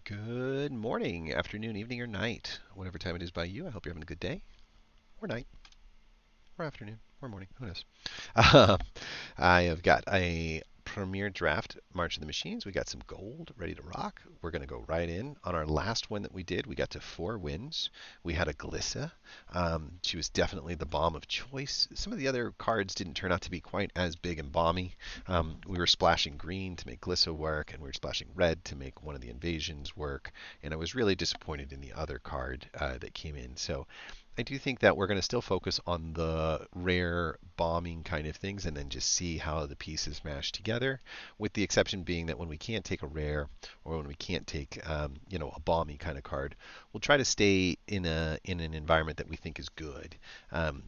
Good morning, afternoon, evening, or night, whatever time it is by you. I hope you're having a good day, or night, or afternoon, or morning. Who knows? Um, I have got a Premier Draft March of the Machines. We got some gold ready to rock. We're going to go right in. On our last one that we did, we got to 4 wins. We had a Glissa. She was definitely the bomb of choice. Some of the other cards didn't turn out to be quite as big and bomby. We were splashing green to make Glissa work, and we were splashing red to make one of the invasions work. And I was really disappointed in the other card that came in. So I do think that we're going to still focus on the rare bombing kind of things and then just see how the pieces mash together, with the exception being that when we can't take a rare or when we can't take a bombing kind of card, we'll try to stay in an environment that we think is good. Um,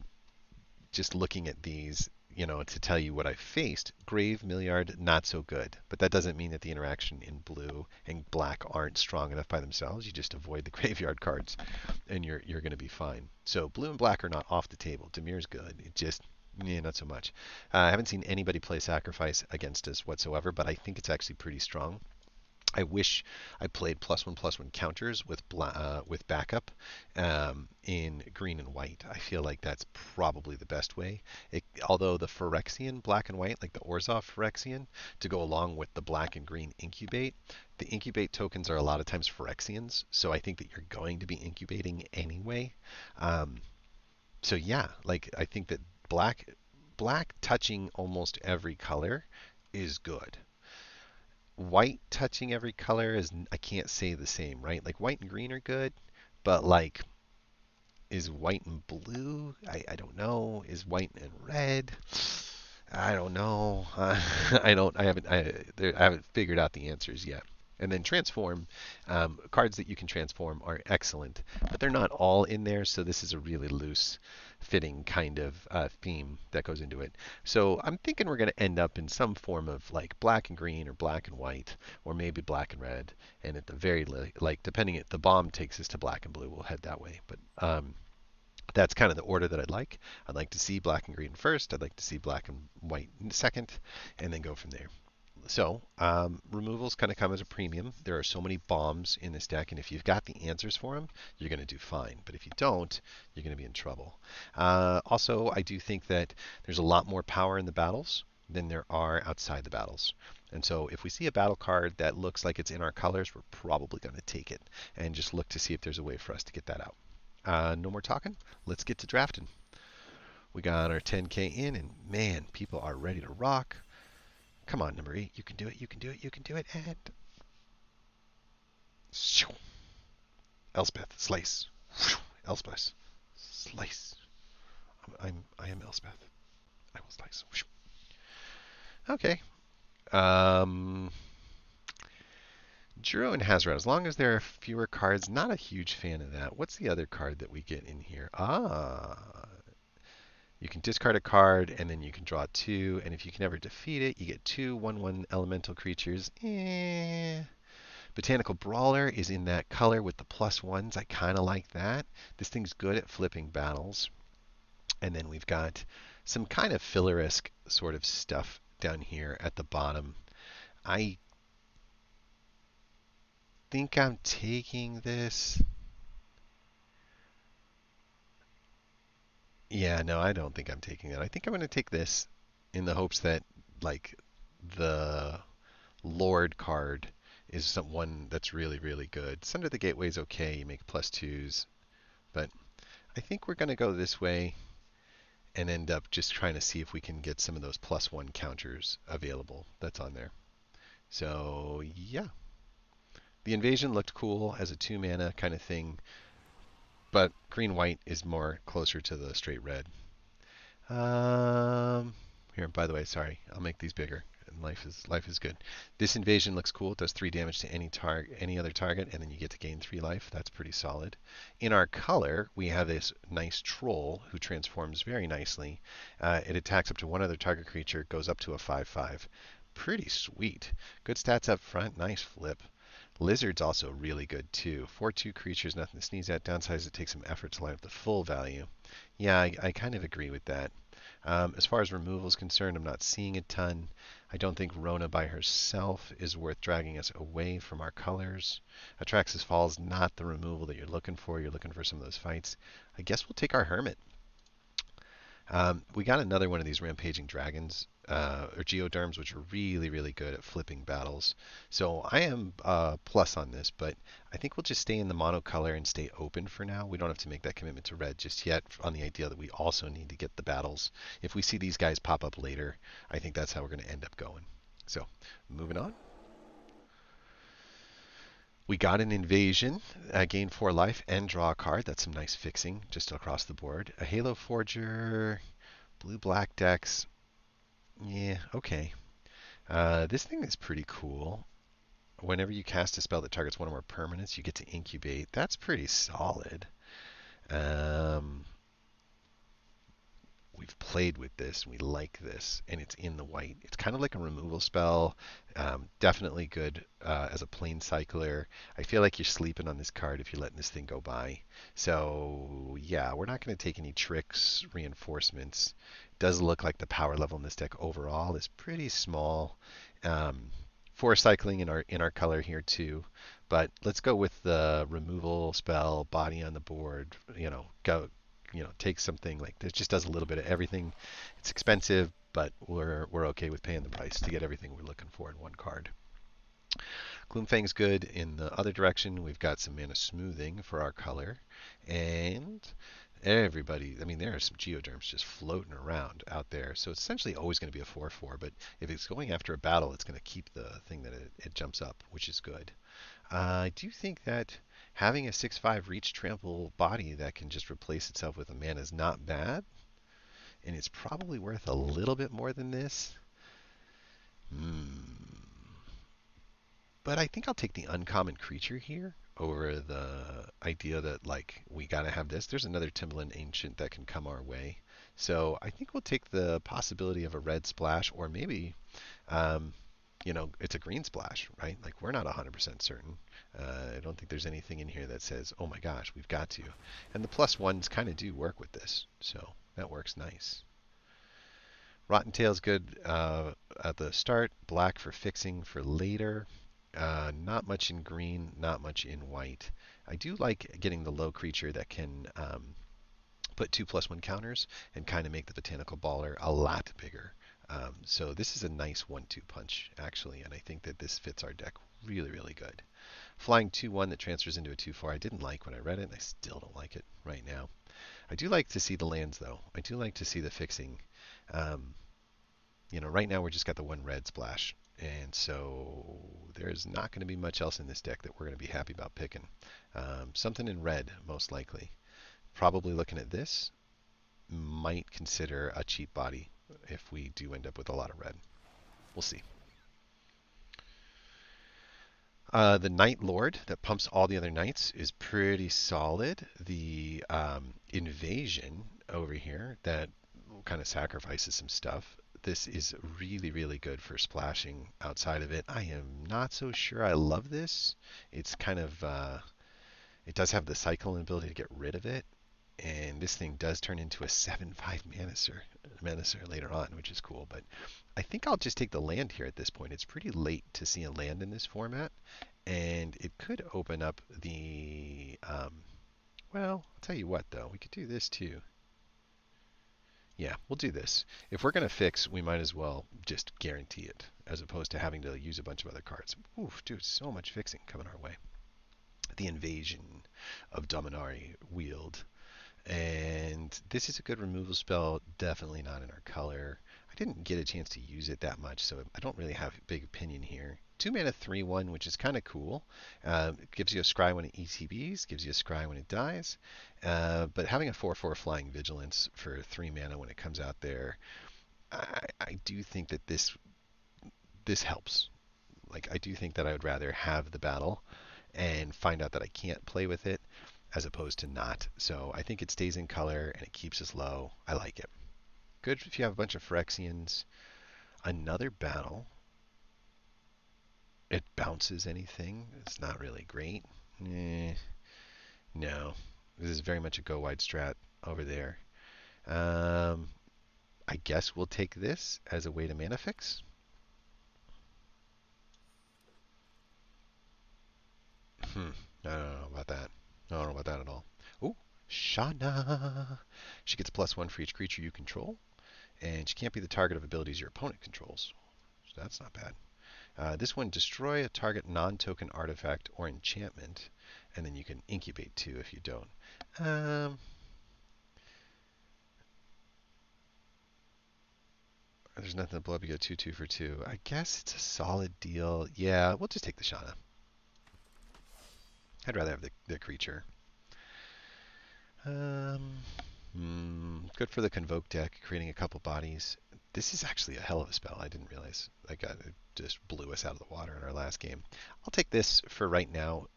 just looking at these, to tell you what I faced, Grave, Milliard, not so good. But that doesn't mean that the interaction in blue and black aren't strong enough by themselves. You just avoid the graveyard cards, and you're going to be fine. So blue and black are not off the table. Demir's good. It just, not so much. I haven't seen anybody play Sacrifice against us whatsoever, but I think it's actually pretty strong. I wish I played +1/+1 counters with backup in green and white. I feel like that's probably the best way. Although the Phyrexian black and white, like the Orzhov Phyrexian, to go along with the black and green incubate, the incubate tokens are a lot of times Phyrexians, so I think that you're going to be incubating anyway. Um, so yeah, like I think that black touching almost every color is good. White touching every color is, I can't say the same, right? Like white and green are good, but like, is white and blue? I don't know. Is white and red? I don't know. I haven't figured out the answers yet. And then transform, cards that you can transform are excellent, but they're not all in there. So this is a really loose fitting kind of theme that goes into it. So I'm thinking we're going to end up in some form of like black and green or black and white or maybe black and red. And at the very like depending if the bomb takes us to black and blue, we'll head that way. But that's kind of the order that I'd like. I'd like to see black and green first. I'd like to see black and white second, and then go from there. So removals kind of come as a premium. There are so many bombs in this deck, and if you've got the answers for them, you're going to do fine. But if you don't, you're going to be in trouble. Also, I do think that there's a lot more power in the battles than there are outside the battles. And so if we see a battle card that looks like it's in our colors, we're probably going to take it and just look to see if there's a way for us to get that out. No more talking. Let's get to drafting. We got our 10K in, and man, people are ready to rock. Come on, number 8. You can do it. You can do it. You can do it. And Elspeth, slice. Elspeth, slice. I am Elspeth. I will slice. Okay. Um, Juro and Hazard. As long as there are fewer cards, not a huge fan of that. What's the other card that we get in here? You can discard a card, and then you can draw 2, and if you can ever defeat it, you get 2 1/1 elemental creatures. Botanical Brawler is in that color with the +1s. I kind of like that. This thing's good at flipping battles. And then we've got some kind of filler-esque sort of stuff down here at the bottom. I think I'm taking this. Yeah, no, I don't think I'm taking it. I think I'm going to take this in the hopes that, like, the Lord card is one that's really, really good. Sunder the Gateway is okay. You make +2s. But I think we're going to go this way and end up just trying to see if we can get some of those +1 counters available that's on there. So, yeah. The invasion looked cool as a 2 mana kind of thing, but green-white is more closer to the straight red. Here, by the way, sorry, I'll make these bigger. And life is good. This invasion looks cool. It does 3 damage to any other target, and then you get to gain 3 life. That's pretty solid. In our color, we have this nice troll who transforms very nicely. It attacks up to one other target creature, goes up to a 5/5. Pretty sweet. Good stats up front. Nice flip. Lizard's also really good too. 4/2 creatures, nothing to sneeze at. Downsides, it takes some effort to line up the full value. Yeah, I kind of agree with that. As far as removal is concerned, I'm not seeing a ton. I don't think Rona by herself is worth dragging us away from our colors. Atraxas Fall is not the removal that you're looking for. You're looking for some of those fights. I guess we'll take our Hermit. We got another one of these rampaging dragons, or geoderms, which are really, really good at flipping battles. So I am plus on this, but I think we'll just stay in the monocolor and stay open for now. We don't have to make that commitment to red just yet on the idea that we also need to get the battles. If we see these guys pop up later, I think that's how we're going to end up going. So moving on. We got an invasion, gain 4 life, and draw a card. That's some nice fixing just across the board. A Halo Forger, blue-black decks. Yeah, okay. This thing is pretty cool. Whenever you cast a spell that targets one or more permanents, you get to incubate. That's pretty solid. Um, we've played with this. We like this, and it's in the white. It's kind of like a removal spell. Definitely good as a plane cycler. I feel like you're sleeping on this card if you're letting this thing go by. So yeah, we're not going to take any tricks, reinforcements. Does look like the power level in this deck overall is pretty small. Um, Four cycling in our color here too, but let's go with the removal spell, body on the board. Take something like this. Just does a little bit of everything. It's expensive, but we're okay with paying the price to get everything we're looking for in one card. Gloomfang's good in the other direction. We've got some mana smoothing for our color, and everybody. I mean, there are some geoderms just floating around out there. So it's essentially always going to be a 4/4. But if it's going after a battle, it's going to keep the thing that it jumps up, which is good. I do think that having a 6/5 reach trample body that can just replace itself with a mana is not bad, and it's probably worth a little bit more than this. Hmm. But I think I'll take the uncommon creature here over the idea that like we gotta have this. There's another Timbaland Ancient that can come our way, so I think we'll take the possibility of a red splash, or maybe um, it's a green splash, right? Like we're not 100% certain. I don't think there's anything in here that says, oh my gosh, we've got to. And the plus ones kind of do work with this, so that works nice. Rotten Tail's good at the start. Black for fixing for later. Not much in green, not much in white. I do like getting the low creature that can put 2/1 counters and kind of make the Botanical Baller a lot bigger. So this is a nice 1/2 punch, actually, and I think that this fits our deck really, really good. Flying 2/1 that transfers into a 2/4, I didn't like when I read it, and I still don't like it right now. I do like to see the lands, though. I do like to see the fixing. Um, right now we're just got the one red splash, and so there's not going to be much else in this deck that we're going to be happy about picking. Something in red, most likely. Probably looking at this, might consider a cheap body if we do end up with a lot of red. We'll see. The Night Lord that pumps all the other knights is pretty solid. The invasion over here that kind of sacrifices some stuff. This is really, really good for splashing outside of it. I am not so sure I love this. It's kind of, it does have the cycle ability to get rid of it. And this thing does turn into a 7/5 Menacer later on, which is cool. But I think I'll just take the land here at this point. It's pretty late to see a land in this format, and it could open up the. Well, I'll tell you what, though. We could do this too. Yeah, we'll do this. If we're going to fix, we might as well just guarantee it, as opposed to having to use a bunch of other cards. Oof, dude, so much fixing coming our way. The invasion of Dominari wield. And this is a good removal spell, definitely not in our color. I didn't get a chance to use it that much, so I don't really have a big opinion here. 2 mana 3/1, which is kind of cool. It gives you a scry when it ETBs, gives you a scry when it dies. But having a 4/4 flying vigilance for 3 mana when it comes out there, I do think that this helps. Like I do think that I would rather have the battle and find out that I can't play with it as opposed to not. So I think it stays in color and it keeps us low. I like it. Good if you have a bunch of Phyrexians. Another battle. It bounces anything. It's not really great. No. This is very much a go wide strat over there. Um, I guess we'll take this as a way to mana fix. Hmm. I don't know about that. I don't know about that at all. Ooh, Shana. She gets +1 for each creature you control, and she can't be the target of abilities your opponent controls. So that's not bad. This one, destroy a target non-token artifact or enchantment, and then you can incubate too if you don't. There's nothing to blow up. You get 2/2 for 2. I guess it's a solid deal. Yeah, we'll just take the Shana. I'd rather have the creature. Good for the Convoke deck, creating a couple bodies. This is actually a hell of a spell. I didn't realize. Like, it just blew us out of the water in our last game. I'll take this for right now,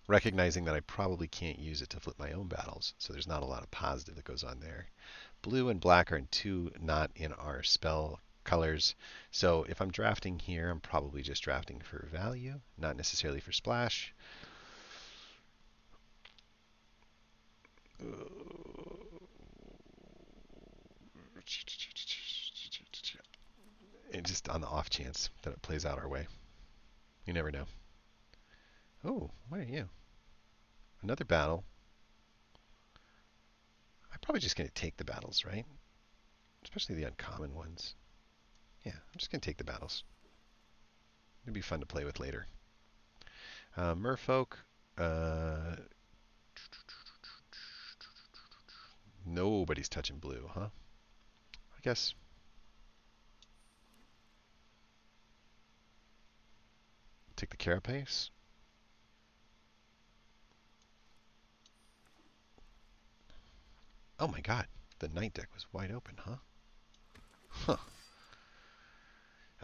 recognizing that I probably can't use it to flip my own battles, so there's not a lot of positive that goes on there. Blue and black are two not in our spell colors, so if I'm drafting here, I'm probably just drafting for value, not necessarily for splash. And just on the off chance that it plays out our way. You never know. Oh, what are you? Another battle. I'm probably just going to take the battles, right? Especially the uncommon ones. Yeah, I'm just going to take the battles. It'd be fun to play with later. Merfolk. Nobody's touching blue, huh? I guess. Take the Carapace. Oh my god. The night deck was wide open, huh? Huh.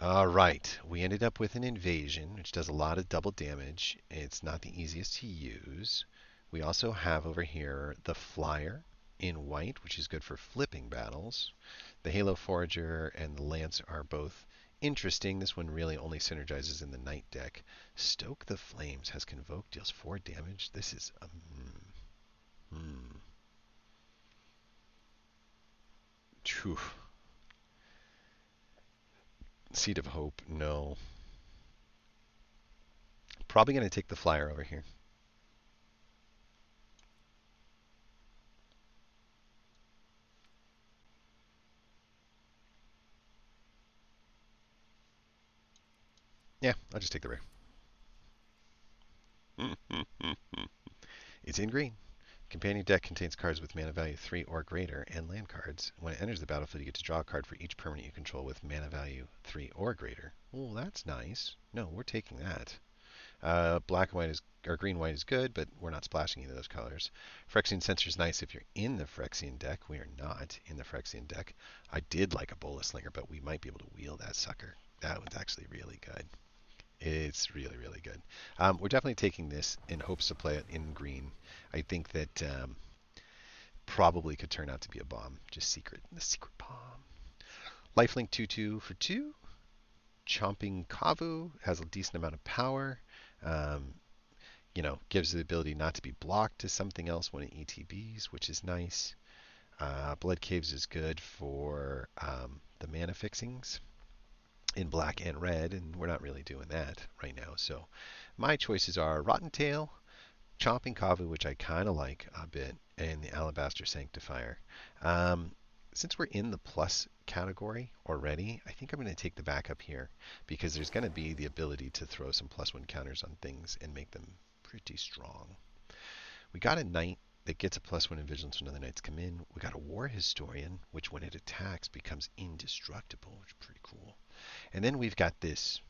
Alright. We ended up with an invasion, which does a lot of double damage. It's not the easiest to use. We also have over here the Flyer in white, which is good for flipping battles. The Halo Forager and the Lance are both interesting. This one really only synergizes in the night deck. Stoke the Flames has Convoke, deals 4 damage. This is Phew. Seed of Hope, no. Probably going to take the Flyer over here. Yeah, I'll just take the rare. It's in green. Companion deck contains cards with mana value 3 or greater and land cards. When it enters the battlefield, you get to draw a card for each permanent you control with mana value 3 or greater. Oh, that's nice. No, we're taking that. Black and white is, or green white is good, but we're not splashing either of those colors. Phyrexian Censer is nice if you're in the Phyrexian deck. We are not in the Phyrexian deck. I did like a Bola Slinger, but we might be able to wheel that sucker. That was actually really good. It's really, really good. We're definitely taking this in hopes to play it in green. I think that probably could turn out to be a bomb. Just secret. The secret bomb. Lifelink 2/2 for 2. Chomping Kavu has a decent amount of power. Um, gives the ability not to be blocked to something else when it ETBs, which is nice. Blood Caves is good for the mana fixings in black and red, and we're not really doing that right now. So my choices are Rotten Tail, Chomping Kavu, which I kind of like a bit, and the Alabaster Sanctifier. Since we're in the plus category already, I think I'm going to take the backup here because there's going to be the ability to throw some +1 counters on things and make them pretty strong. We got a Knight that gets a +1 in Vigilance when other knights come in. We got a War Historian, which when it attacks becomes indestructible, which is pretty cool. And then we've got this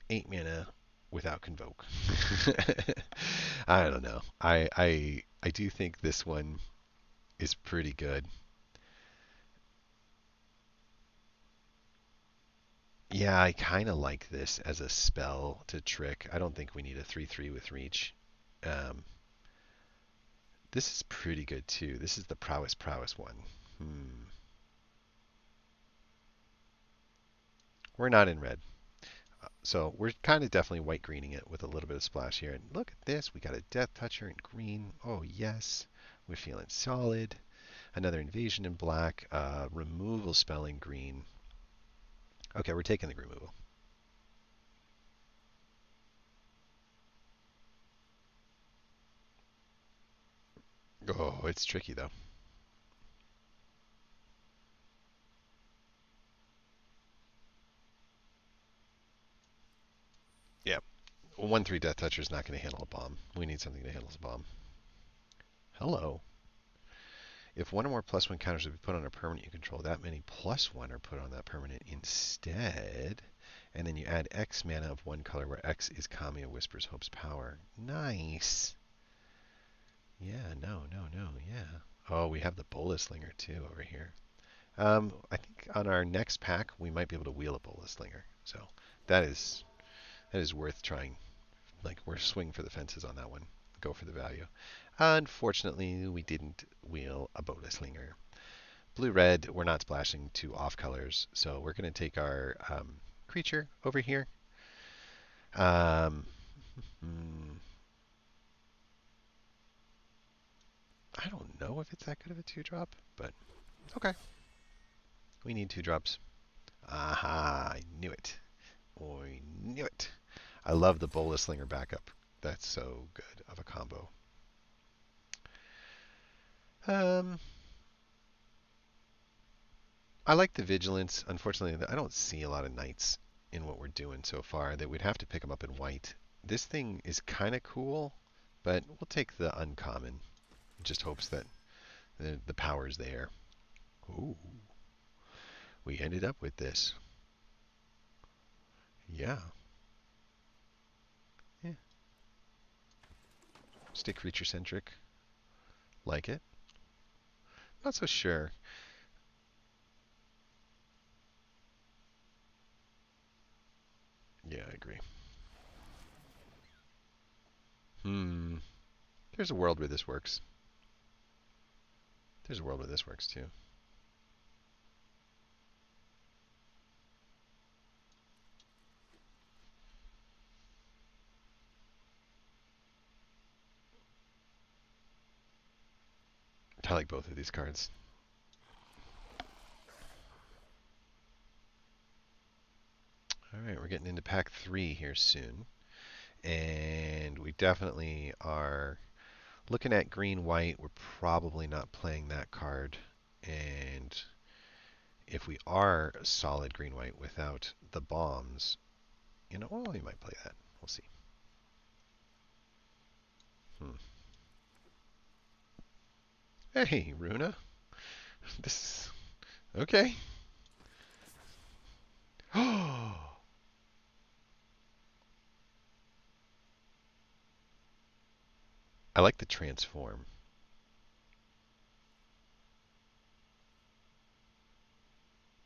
8 mana without Convoke. I don't know. I do think this one is pretty good. Yeah, I kind of like this as a spell to trick. I don't think we need a 3/3 with reach. Um, this is pretty good too. This is the prowess one. We're not in red. So we're kind of definitely white greening it with a little bit of splash here. And look at this. We got a Death Toucher in green. Oh, yes. We're feeling solid. Another invasion in black. Removal spell in green. Okay, we're taking the removal. Oh, it's tricky though. Yeah, 1/3 Death Toucher is not going to handle a bomb. We need something that handles a bomb. Hello. If one or more +1 counters would be put on a permanent you control, that many +1 are put on that permanent instead. And then you add X mana of one color, where X is Kami of Whispers Hope's power. Nice. Yeah, no, yeah. Oh, we have the Bolas Slinger too over here. I think on our next pack we might be able to wheel a Bolas Slinger. So that is worth trying. Like, we're swing for the fences on that one. Go for the value. Unfortunately, we didn't wheel a Bolas Slinger. Blue-red, we're not splashing two off colors, so we're going to take our creature over here. Um, I don't know if it's that good of a 2-drop, but okay. We need 2-drops. Aha, I knew it. I knew it. I love the Bolas Slinger backup. That's so good of a combo. Um, I like the Vigilance. Unfortunately, I don't see a lot of knights in what we're doing so far. That we'd have to pick them up in white. This thing is kind of cool, but we'll take the uncommon. It just hopes that the power's there. Ooh, we ended up with this. Yeah. Yeah. Stay creature centric. Like it. Not so sure. Yeah, I agree. There's a world where this works. There's a world where this works too. I like both of these cards. All right, we're getting into pack 3 here soon. And we definitely are looking at green-white. We're probably not playing that card. And if we are solid green-white without the bombs, well, we might play that. We'll see. Hmm. Hey, Runa. This is okay. I like the transform.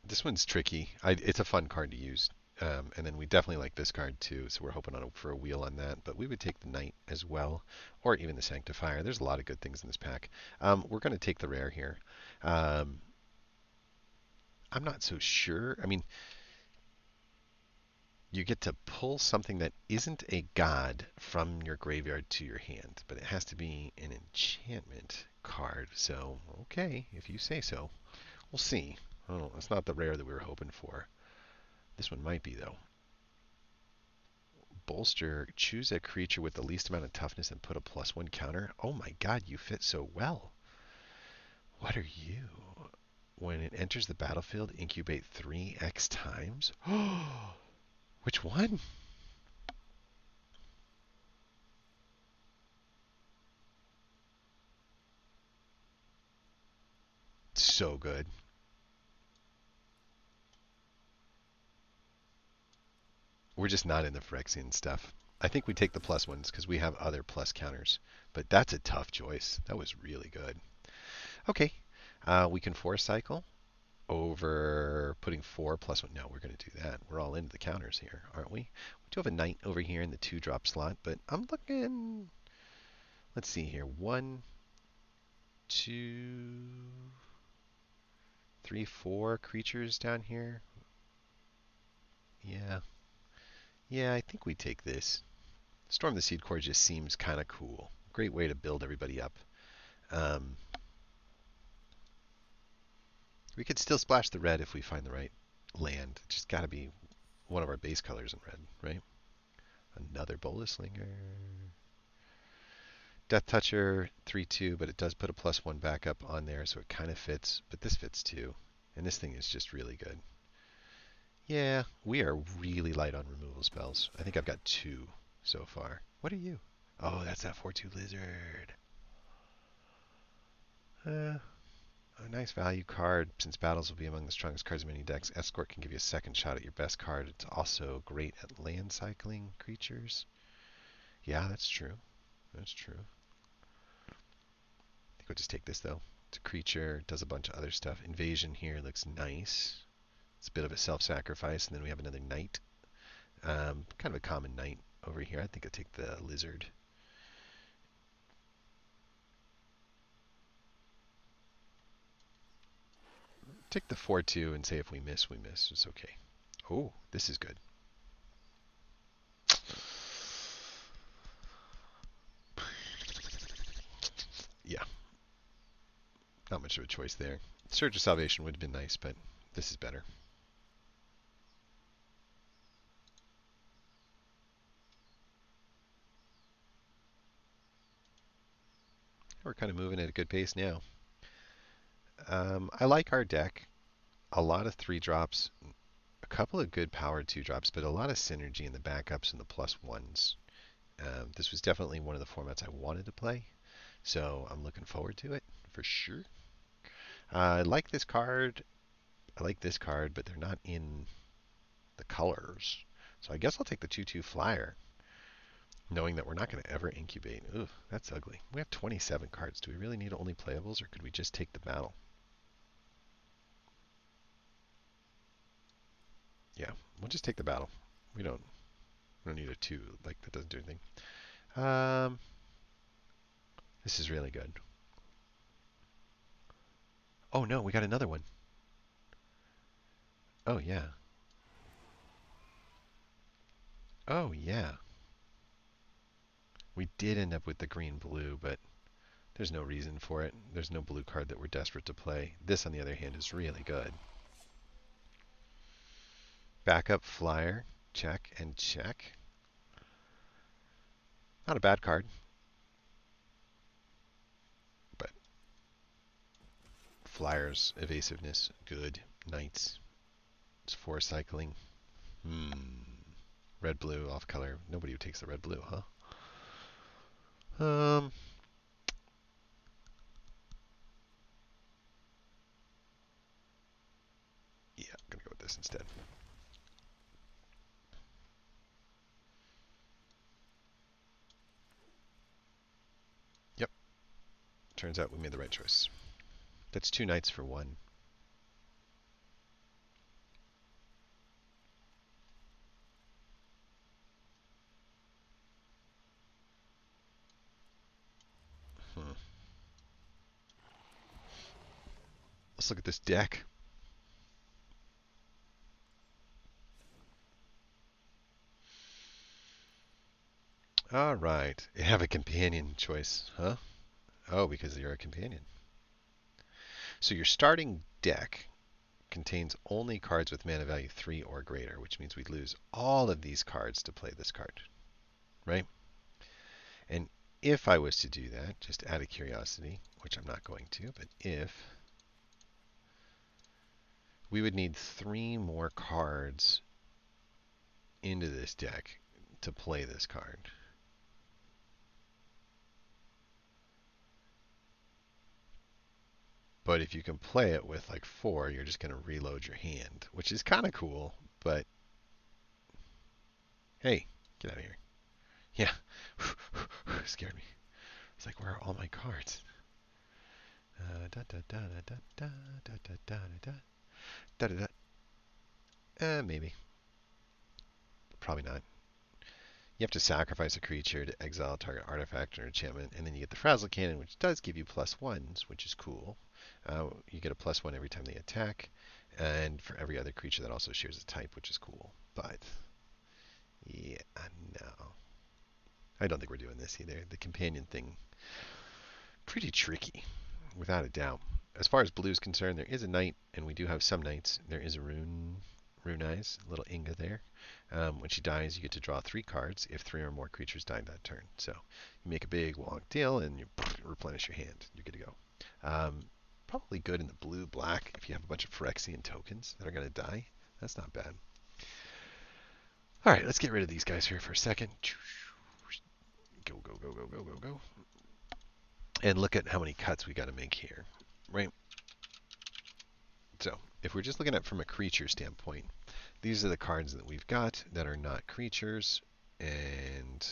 This one's tricky. It's a fun card to use. And then we definitely like this card too, so we're hoping for a wheel on that. But we would take the Knight as well, or even the Sanctifier. There's a lot of good things in this pack. We're going to take the rare here. Um, I'm not so sure. I mean, you get to pull something that isn't a god from your graveyard to your hand, but it has to be an enchantment card. So, okay, if you say so. We'll see. Oh, it's not the rare that we were hoping for. This one might be, though. Bolster, choose a creature with the least amount of toughness and put a +1 counter. Oh my god, you fit so well. What are you? When it enters the battlefield, incubate 3x times? Which one? So good. We're just not in the Phyrexian stuff. I think we take the +1s because we have other plus counters. But that's a tough choice. That was really good. Okay. We can force cycle over putting 4+1. No, we're going to do that. We're all into the counters here, aren't we? We do have a Knight over here in the 2-drop slot, but I'm looking. Let's see here. 1, 2, 3, 4 creatures down here. Yeah. Yeah, I think we take this. Storm the Seed Core just seems kind of cool. Great way to build everybody up. Um, We could still splash the red if we find the right land. It's just got to be one of our base colors in red, right? Another Bolas Slinger. Death Toucher, 3/2, but it does put a +1 backup on there, so it kind of fits. But this fits too. And this thing is just really good. Yeah, we are really light on removal spells. I think I've got 2 so far. What are you? Oh, that's that 4/2 lizard. A nice value card. Since battles will be among the strongest cards in many decks, Escort can give you a second shot at your best card. It's also great at land cycling creatures. Yeah, that's true. That's true. I think we'll just take this though. It's a creature, does a bunch of other stuff. Invasion here looks nice. It's a bit of a self-sacrifice, and then we have another knight. Kind of a common knight over here. I think I'll take the lizard. Take the 4/2 and say if we miss, we miss. It's okay. Oh, this is good. Yeah, not much of a choice there. Surge of Salvation would have been nice, but this is better. We're kind of moving at a good pace now. I like our deck. A lot of 3-drops, a couple of good power 2-drops, but a lot of synergy in the backups and the +1s. This was definitely one of the formats I wanted to play, so I'm looking forward to it for sure. I like this card. I like this card, but they're not in the colors. So I guess I'll take the 2/2 flyer, knowing that we're not going to ever incubate. Ooh, that's ugly. We have 27 cards. Do we really need only playables, or could we just take the battle? Yeah, we'll just take the battle. We don't need a 2. Like, that doesn't do anything. Um, this is really good. Oh no, we got another one. Oh yeah. Oh yeah. We did end up with the green-blue, but there's no reason for it. There's no blue card that we're desperate to play. This, on the other hand, is really good. Backup flyer, check and check. Not a bad card, but flyers, evasiveness, good. Knights, it's 4 cycling. Red blue off color. Nobody who takes the red blue, huh? Yeah, I'm gonna go with this instead. Yep. Turns out we made the right choice. That's 2 knights for 1. Let's look at this deck. All right. You have a companion choice, huh? Oh, because you're a companion. So your starting deck contains only cards with mana value 3 or greater, which means we'd lose all of these cards to play this card, right? And if I was to do that, just out of curiosity, which I'm not going to, but if, we would need 3 more cards into this deck to play this card. But if you can play it with like 4, you're just going to reload your hand, which is kind of cool, but hey, get out of here. Yeah, scared me. It's like, where are all my cards? Maybe. Probably not. You have to sacrifice a creature to exile a target artifact or enchantment, and then you get the Frazzle Cannon, which does give you +1s, which is cool. You get a +1 every time they attack, and for every other creature that also shares a type, which is cool. But, yeah, no. I don't think we're doing this either. The companion thing, pretty tricky, without a doubt. as far as blue is concerned, there is a knight, and we do have some knights. There is a rune eyes, little Inga there. When she dies, you get to draw 3 cards if 3 or more creatures died that turn. So you make a big long deal, and you replenish your hand. You're good to go. Probably good in the blue-black if you have a bunch of Phyrexian tokens that are going to die. That's not bad. All right, let's get rid of these guys here for a second. Go, go, go, go, go, go, go. And look at how many cuts we got to make here, right? So if we're just looking at from a creature standpoint, these are the cards that we've got that are not creatures, and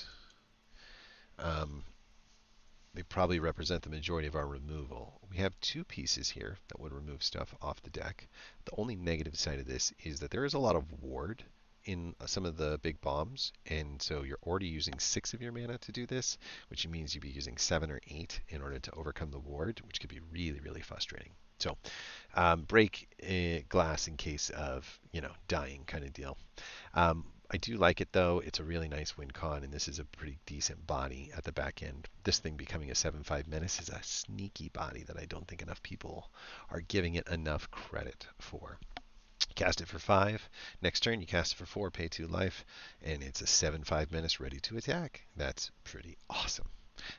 they probably represent the majority of our removal. We have 2 pieces here that would remove stuff off the deck. The only negative side of this is that there is a lot of ward in some of the big bombs, and so you're already using 6 of your mana to do this, which means you'd be using 7 or 8 in order to overcome the ward, which could be really, really frustrating. So break glass in case of, dying kind of deal. I do like it though. It's a really nice win con, and this is a pretty decent body at the back end. This thing becoming a 7/5 menace is a sneaky body that I don't think enough people are giving it enough credit for. Cast it for 5. Next turn, you cast it for 4, pay 2 life, and it's a 7/5 menace ready to attack. That's pretty awesome.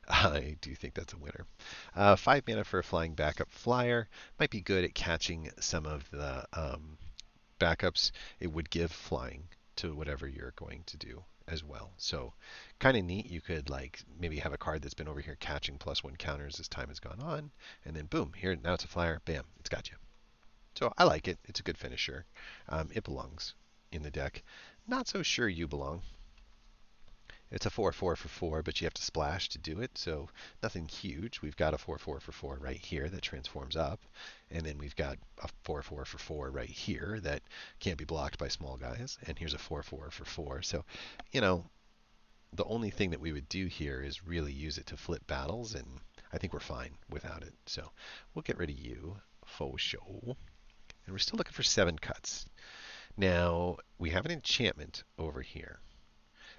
I do think that's a winner. 5 mana for a flying backup flyer. Might be good at catching some of the backups. It would give flying to whatever you're going to do as well. So kind of neat. You could maybe have a card that's been over here catching +1 counters as time has gone on, and then boom, here now it's a flyer. Bam, it's got you. So I like it. It's a good finisher. It belongs in the deck. Not so sure you belong. It's a 4/4 for 4, but you have to splash to do it, so nothing huge. We've got a 4/4 for 4 right here that transforms up, and then we've got a 4/4 for 4 right here that can't be blocked by small guys, and here's a 4/4 for 4. So, the only thing that we would do here is really use it to flip battles, and I think we're fine without it. So we'll get rid of you, faux show. And we're still looking for 7 cuts. Now, we have an enchantment over here,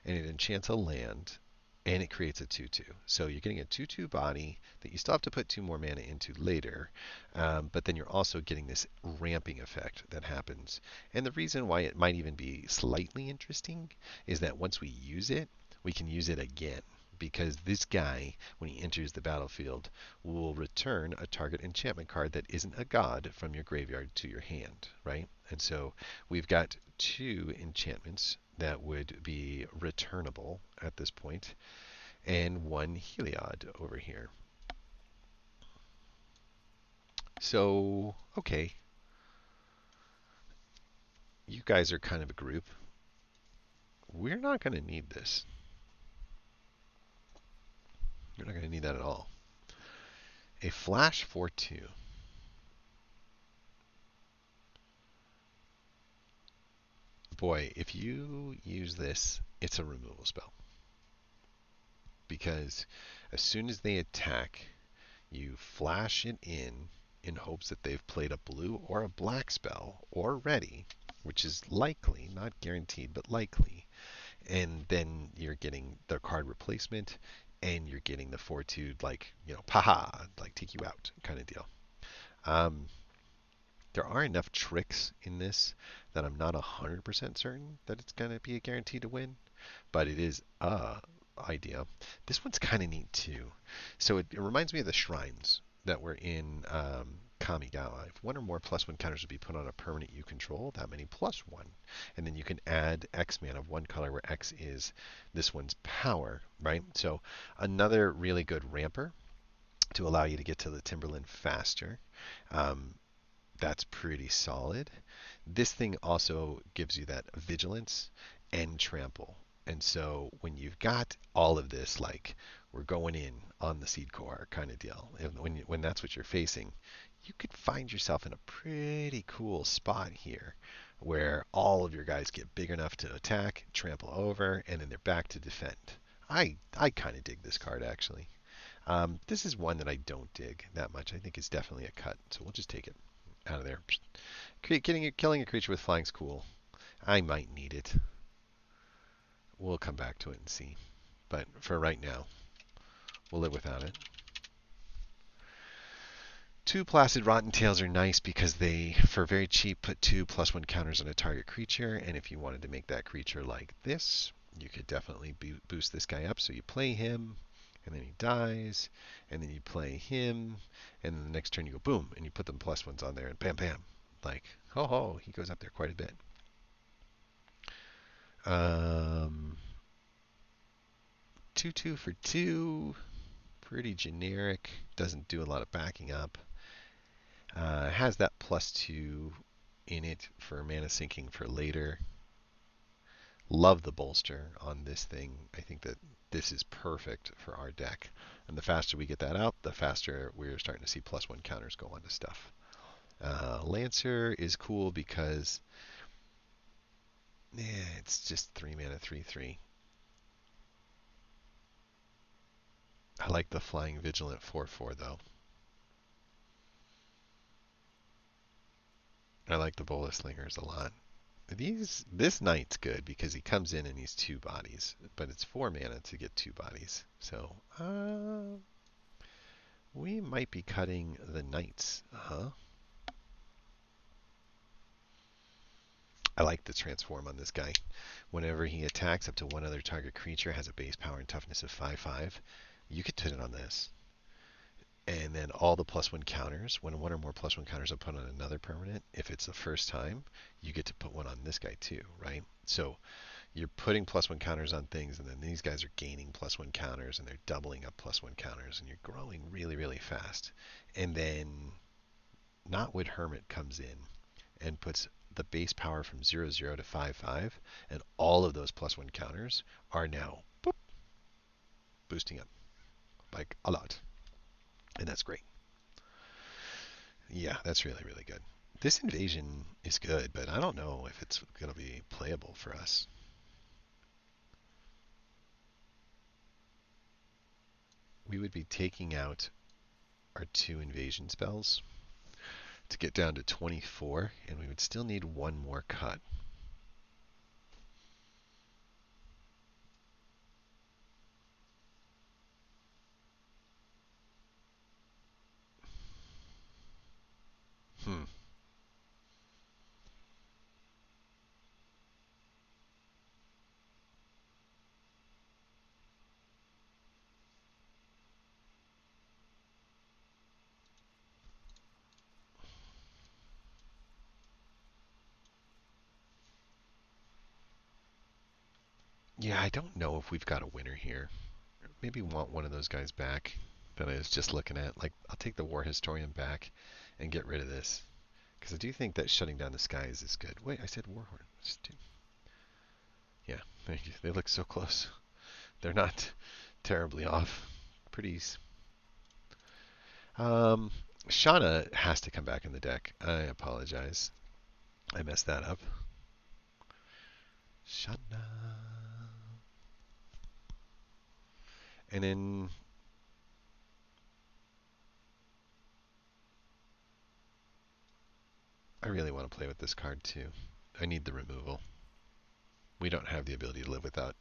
and it enchants a land, and it creates a 2/2. So you're getting a 2/2 body that you still have to put 2 more mana into later, but then you're also getting this ramping effect that happens. And the reason why it might even be slightly interesting is that once we use it, we can use it again. Because this guy, when he enters the battlefield, will return a target enchantment card that isn't a god from your graveyard to your hand, right? And so we've got 2 enchantments that would be returnable at this point, and 1 Heliod over here. So, okay. You guys are kind of a group. We're not going to need this. You're not going to need that at all. A flash 4/2. Boy, if you use this, it's a removal spell. Because as soon as they attack, you flash it in hopes that they've played a blue or a black spell already, which is likely, not guaranteed, but likely. And then you're getting the card replacement, and you're getting the 4/2, paha, take you out kind of deal. There are enough tricks in this that I'm not 100% certain that it's going to be a guarantee to win, but it is a idea. This one's kind of neat too. So it reminds me of the shrines that were in Kamigawa. If 1 or more +1 counters would be put on a permanent you control, that many +1. And then you can add X mana of 1 color where X is this one's power, right? So another really good ramper to allow you to get to the Timberland faster. That's pretty solid. This thing also gives you that vigilance and trample. And so when you've got all of this, we're going in on the seed core kind of deal, when that's what you're facing, you could find yourself in a pretty cool spot here where all of your guys get big enough to attack, trample over, and then they're back to defend. I kind of dig this card, actually. This is one that I don't dig that much. I think it's definitely a cut, so we'll just take it out of there. Killing a creature with flying's cool. I might need it. We'll come back to it and see. But for right now, we'll live without it. Two Placid Rotten Tails are nice because they, for very cheap, put 2+1 counters on a target creature, and if you wanted to make that creature like this, you could definitely boost this guy up. So you play him, and then he dies, and then you play him, and then the next turn you go boom, and you put them +1s on there, and bam, bam. Like, ho ho, he goes up there quite a bit. 2/2 for 2, pretty generic, doesn't do a lot of backing up. Has that +2 in it for mana sinking for later. Love the bolster on this thing. I think that this is perfect for our deck. And the faster we get that out, the faster we're starting to see +1 counters go onto stuff. Lancer is cool because it's just 3 mana, 3/3. I like the Flying Vigilant 4/4 though. I like the Bola Slingers a lot. This knight's good because he comes in and he's 2 bodies, but it's 4 mana to get 2 bodies. So we might be cutting the knights. I like the transform on this guy. Whenever he attacks, up to one other target creature has a base power and toughness of 5/5. You could put it on this. And then all the +1 counters, when one or more +1 counters are put on another permanent, if it's the first time, you get to put one on this guy too, right? So you're putting +1 counters on things, and then these guys are gaining +1 counters, and they're doubling up +1 counters, and you're growing really, really fast. And then Knotwood Hermit comes in and puts the base power from 0/0 to 5/5, and all of those +1 counters are now boop, boosting up like a lot. And that's great. Yeah, that's really, really good. This invasion is good, but I don't know if it's going to be playable for us. We would be taking out our 2 invasion spells to get down to 24, and we would still need one more cut. Hmm. Yeah, I don't know if we've got a winner here. Maybe want one of those guys back that I was just looking at. Like, I'll take the War Historian back and get rid of this. Because I do think that shutting down the skies is good. Wait, I said Warhorn. Yeah, they look so close. They're not terribly off. Pretties. Shauna has to come back in the deck. I apologize. I messed that up. Shauna. And then I really want to play with this card too. I need the removal. We don't have the ability to live without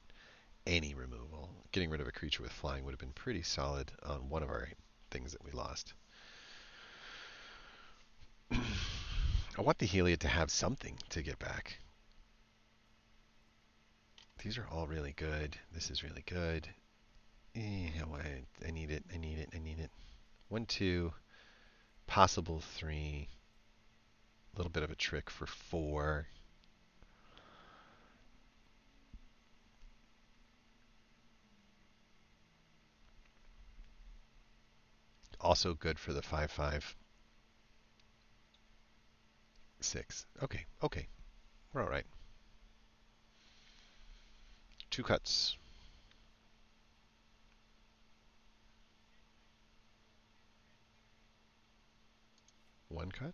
any removal. Getting rid of a creature with flying would have been pretty solid on one of our things that we lost. I want the Heliod to have something to get back. These are all really good. This is really good. I need it. I need it. I need it. 1, 2, possible 3. A little bit of a trick for 4. Also good for the 5/5. 6. Okay, okay. We're all right. 2 cuts. 1 cut.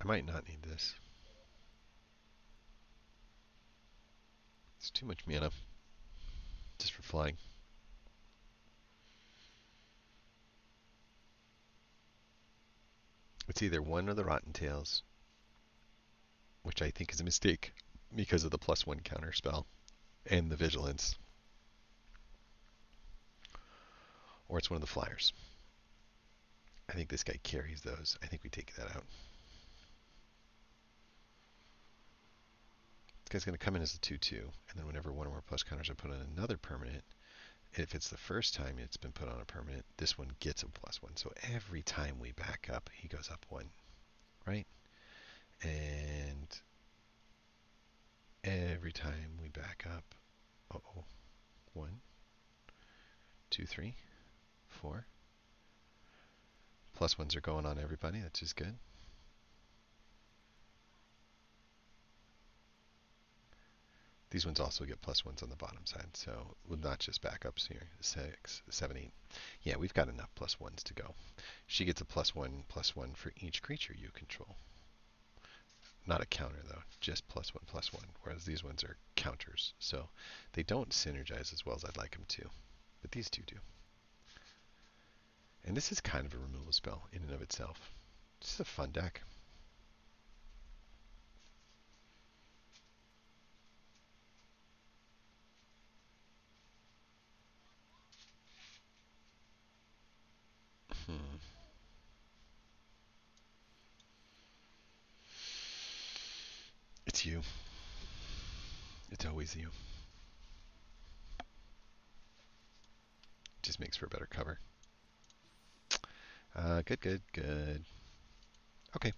I might not need this. It's too much mana just for flying. It's either one or the Rotten Tails, which I think is a mistake because of the +1 counter spell and the Vigilance. or it's one of the flyers. I think this guy carries those. I think we take that out. This guy's going to come in as a 2/2, and then whenever one or more plus counters are put on another permanent, if it's the first time it's been put on a permanent, this one gets a +1. So every time we back up, he goes up 1, right? And every time we back up, 1, 2, 3, 4. +1s are going on everybody. That's just good. These ones also get +1s on the bottom side, so with not just backups here. 6, 7, 8. Yeah, we've got enough +1s to go. She gets a +1/+1 for each creature you control. Not a counter though, just +1/+1. Whereas these ones are counters, so they don't synergize as well as I'd like them to. But these two do. And this is kind of a removal spell in and of itself. This is a fun deck. It's you. It's always you. Just makes for a better cover. Good, good, good. Okay.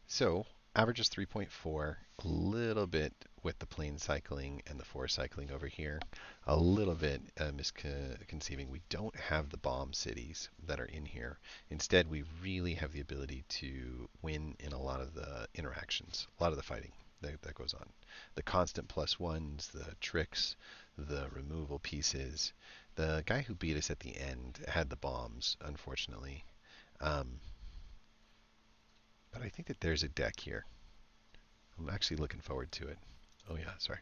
So, average is 3.4. A little bit with the plane cycling and the force cycling over here. A little bit misconceiving. We don't have the bomb cities that are in here. Instead, we really have the ability to win in a lot of the interactions, a lot of the fighting that goes on. The constant +1s, the tricks, the removal pieces. The guy who beat us at the end had the bombs, unfortunately. But I think that there's a deck here. I'm actually looking forward to it. Oh yeah, sorry.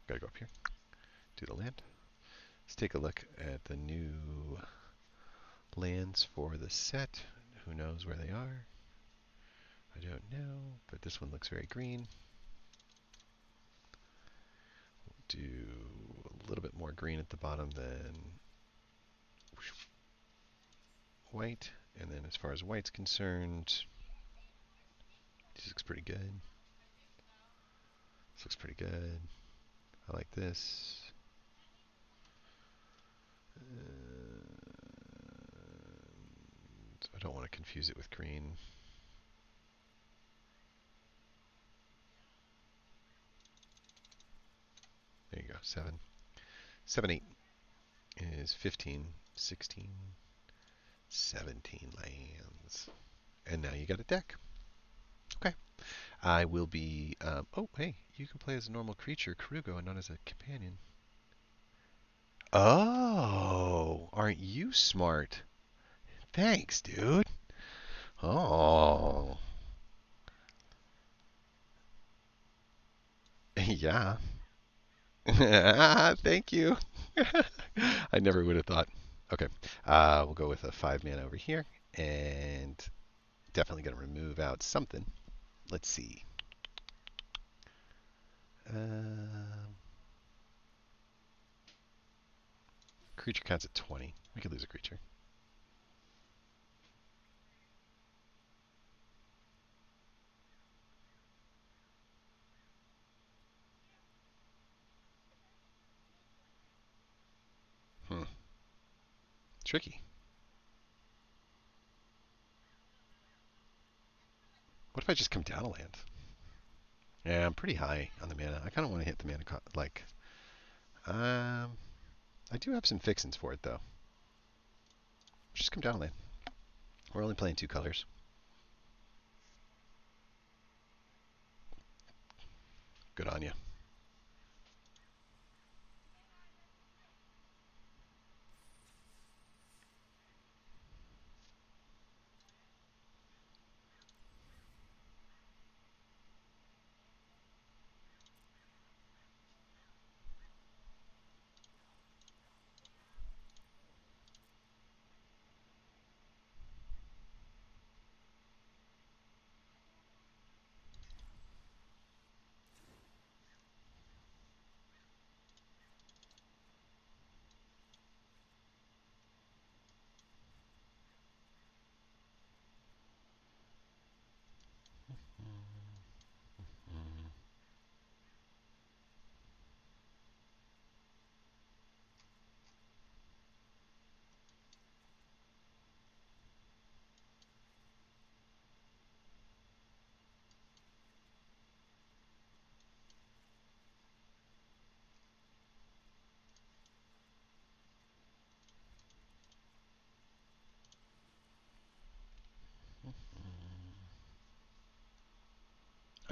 Gotta go up here. Do the land. Let's take a look at the new lands for the set. Who knows where they are? I don't know, but this one looks very green. We'll do a little bit more green at the bottom than white. And then as far as white's concerned, this looks pretty good. This looks pretty good. I like this. I don't want to confuse it with green. There you go, 7. 7, 8 is 15, 16, 17 lands. And now you got a deck. Okay. I will be... oh, hey, you can play as a normal creature, Krugo, and not as a companion. Oh, aren't you smart? Thanks, dude. Oh. Yeah. Thank you. I never would have thought. Okay. We'll go with a 5 mana over here. And definitely going to remove out something. Let's see. Creature counts at 20. We could lose a creature. Tricky. What if I just come down a land? Yeah, I'm pretty high on the mana. I kind of want to hit the mana, I do have some fixins for it, though. Just come down a land. We're only playing 2 colors. Good on you.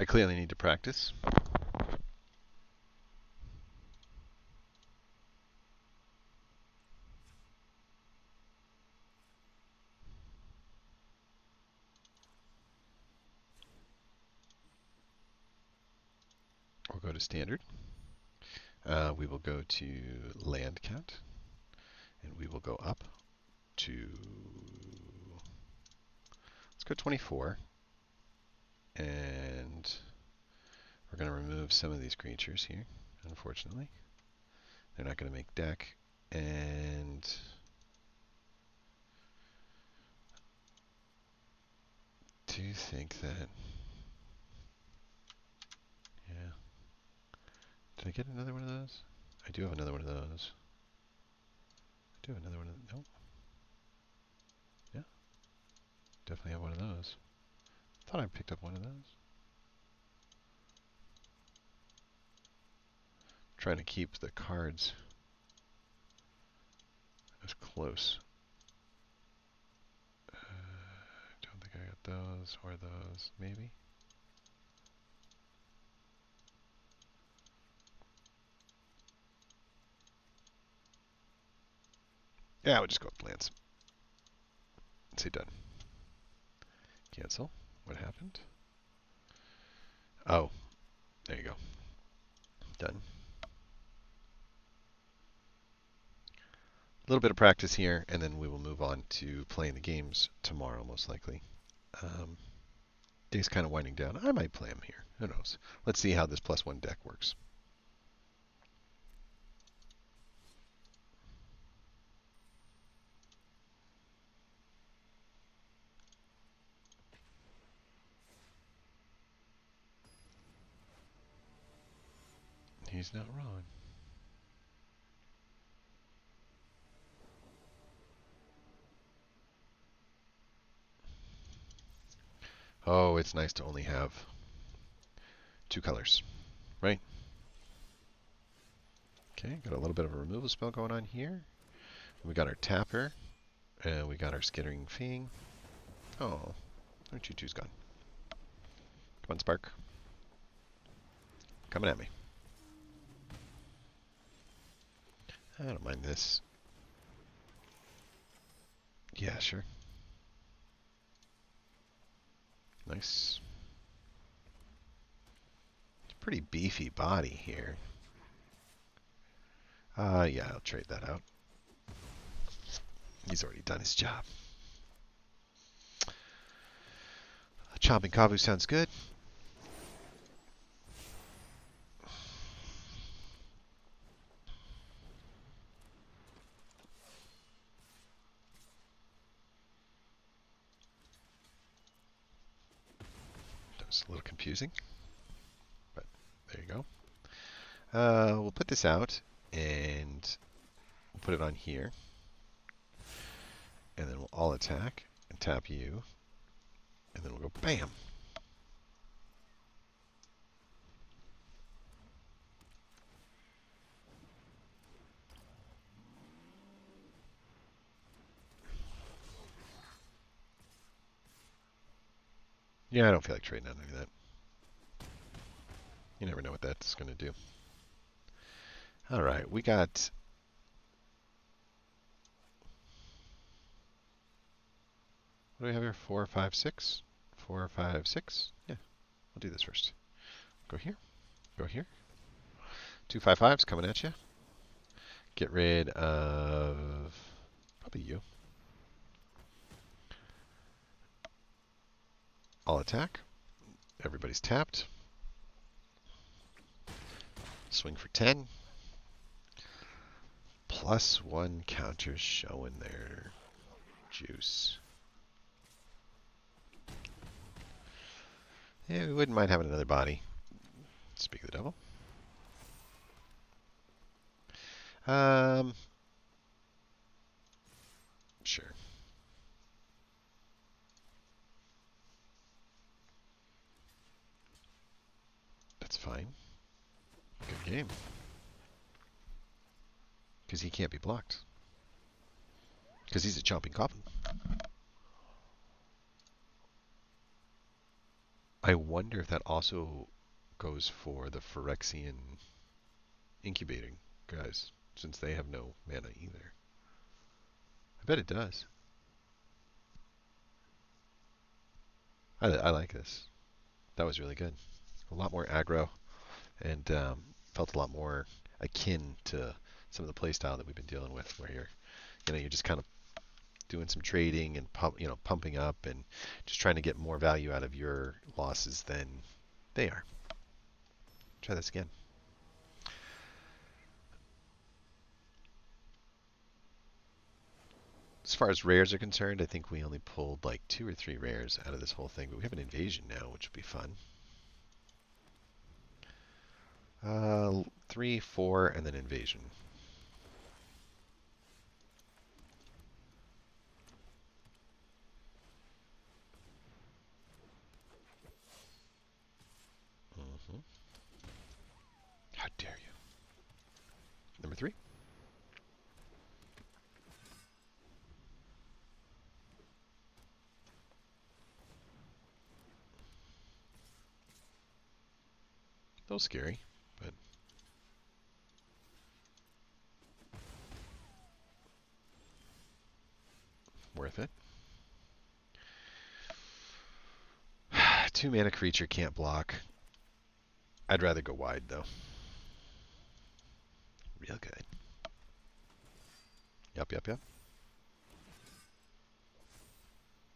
I clearly need to practice. We'll go to standard. We will go to land count, and we will go up to, let's go 24. And we're going to remove some of these creatures here, unfortunately. They're not going to make deck. And do you think that, yeah. Did I get another one of those? I do have another one of those. I do have another one of those. Nope. Yeah. Definitely have one of those. Thought I picked up one of those. Trying to keep the cards as close. Don't think I got those or those. Maybe. Yeah, we'll just go with lands. Say done. Cancel. What happened? Oh, there you go. Done. A little bit of practice here, and then we will move on to playing the games tomorrow, most likely. Day's kind of winding down. I might play them here. Who knows? Let's see how this +1 deck works. He's not wrong. Oh, it's nice to only have 2 colors, right? Okay, got a little bit of a removal spell going on here. We got our Tapper, and we got our Skittering Fiend. Oh, our 2/2's gone. Come on, Spark. Coming at me. I don't mind this. Yeah, sure. Nice. It's a pretty beefy body here. Yeah, I'll trade that out. He's already done his job. Chomping Kavu sounds good. That was a little confusing, but there you go. We'll put this out, and we'll put it on here. And then we'll all attack and tap you. And then we'll go BAM! Yeah, I don't feel like trading on any of that. You never know what that's going to do. Alright, we got... What do we have here? 4, 5, 6? 4, 5, 6? Yeah, we'll do this first. Go here. Go here. 2 5/5s coming at you. Get rid of... probably you. I'll attack. Everybody's tapped. Swing for 10. +1 counters showing their juice. Yeah, we wouldn't mind having another body. Speak of the devil. Sure. That's fine. Good game. Because he can't be blocked. Because he's a chomping coffin. I wonder if that also goes for the Phyrexian incubating guys, since they have no mana either. I bet it does. I like this. That was really good. A lot more aggro, and felt a lot more akin to some of the playstyle that we've been dealing with, where you're just kind of doing some trading and pumping up and just trying to get more value out of your losses than they are. Try this again. As far as rares are concerned, I think we only pulled like 2 or 3 rares out of this whole thing, but we have an invasion now, which will be fun. 3, 4, and then invasion. Mm-hmm. How dare you? Number 3. A little scary, but worth it. 2 mana creature can't block. I'd rather go wide though. Real good. Yep, yep, yep.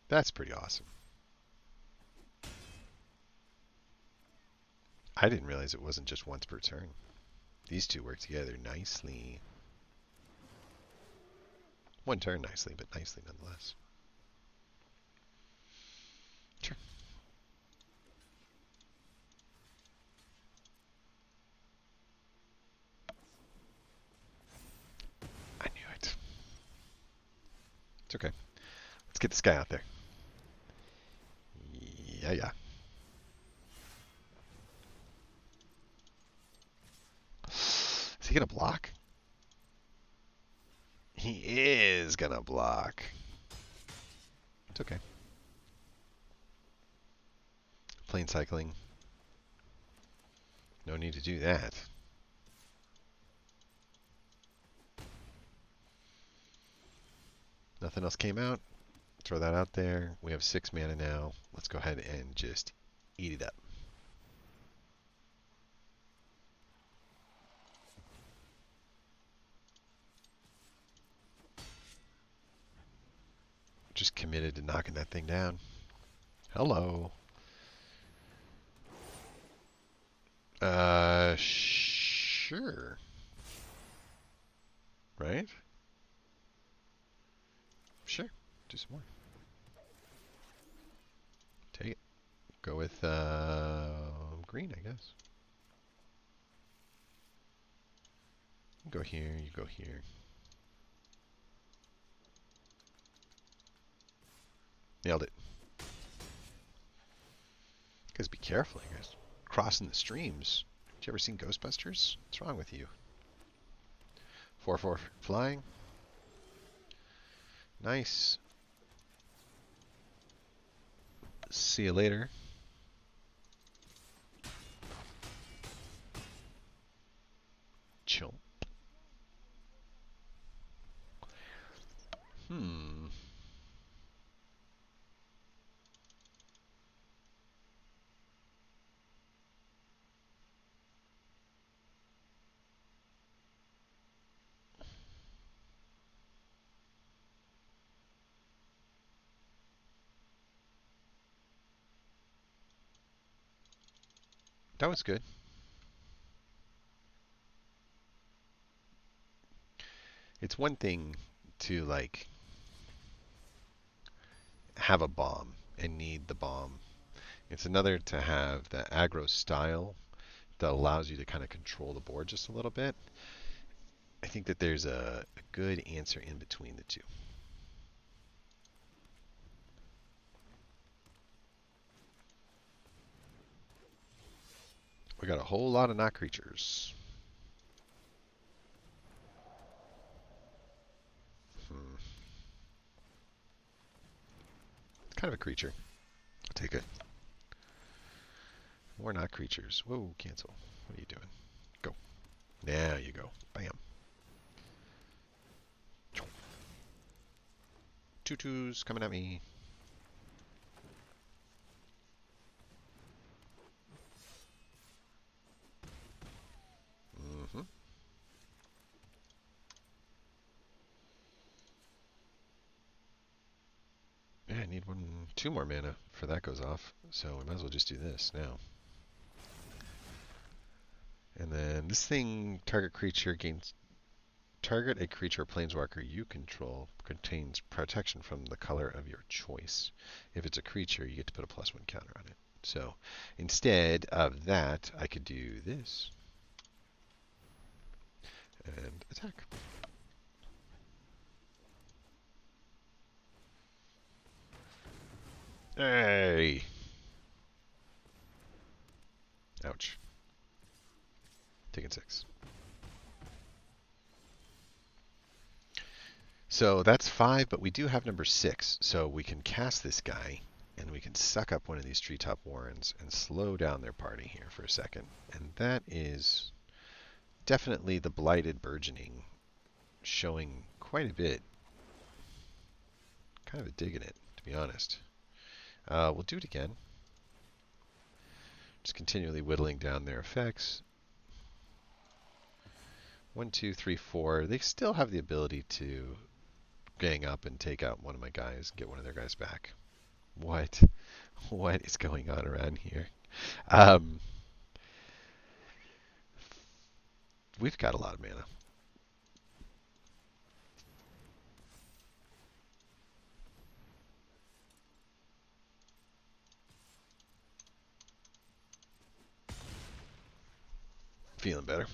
That's pretty awesome. I didn't realize it wasn't just once per turn. These two work together nicely. One turn nicely, but nicely nonetheless. Sure. I knew it. It's okay. Let's get this guy out there. Yeah, yeah. Is he going to block? He is going to block. It's okay. Plane cycling. No need to do that. Nothing else came out. Throw that out there. We have 6 mana now. Let's go ahead and just eat it up. Just committed to knocking that thing down. Hello. Sure. Right? Sure. Do some more. Take it. Go with green, I guess. You go here, you go here. Nailed it. Guys, be careful, you guys. Crossing the streams. Did you ever seen Ghostbusters? What's wrong with you? 4/4 flying. Nice. See you later. Chill. That was good. It's one thing to like have a bomb and need the bomb. It's another to have the aggro style that allows you to kind of control the board just a little bit. I think that there's a good answer in between the two. We got a whole lot of not creatures. It's kind of a creature. I'll take it. Or not creatures. Whoa, cancel. What are you doing? Go. There you go. Bam. 2/2s coming at me. Mm-hmm. Yeah, I need two more mana before that goes off. So we might as well just do this now. And then this thing, target a creature or planeswalker you control contains protection from the color of your choice. If it's a creature, you get to put a +1 counter on it. So instead of that, I could do this and attack. Hey! Ouch. Taking 6. So that's 5, but we do have number 6. So we can cast this guy, and we can suck up one of these Treetop Warrens and slow down their party here for a second. And that is definitely the Blighted Burgeoning showing quite a bit. Kind of a dig in it, to be honest. We'll do it again. Just continually whittling down their effects. 1, 2, 3, 4. They still have the ability to gang up and take out one of my guys, get one of their guys back. What? What is going on around here? We've got a lot of mana. Feeling better.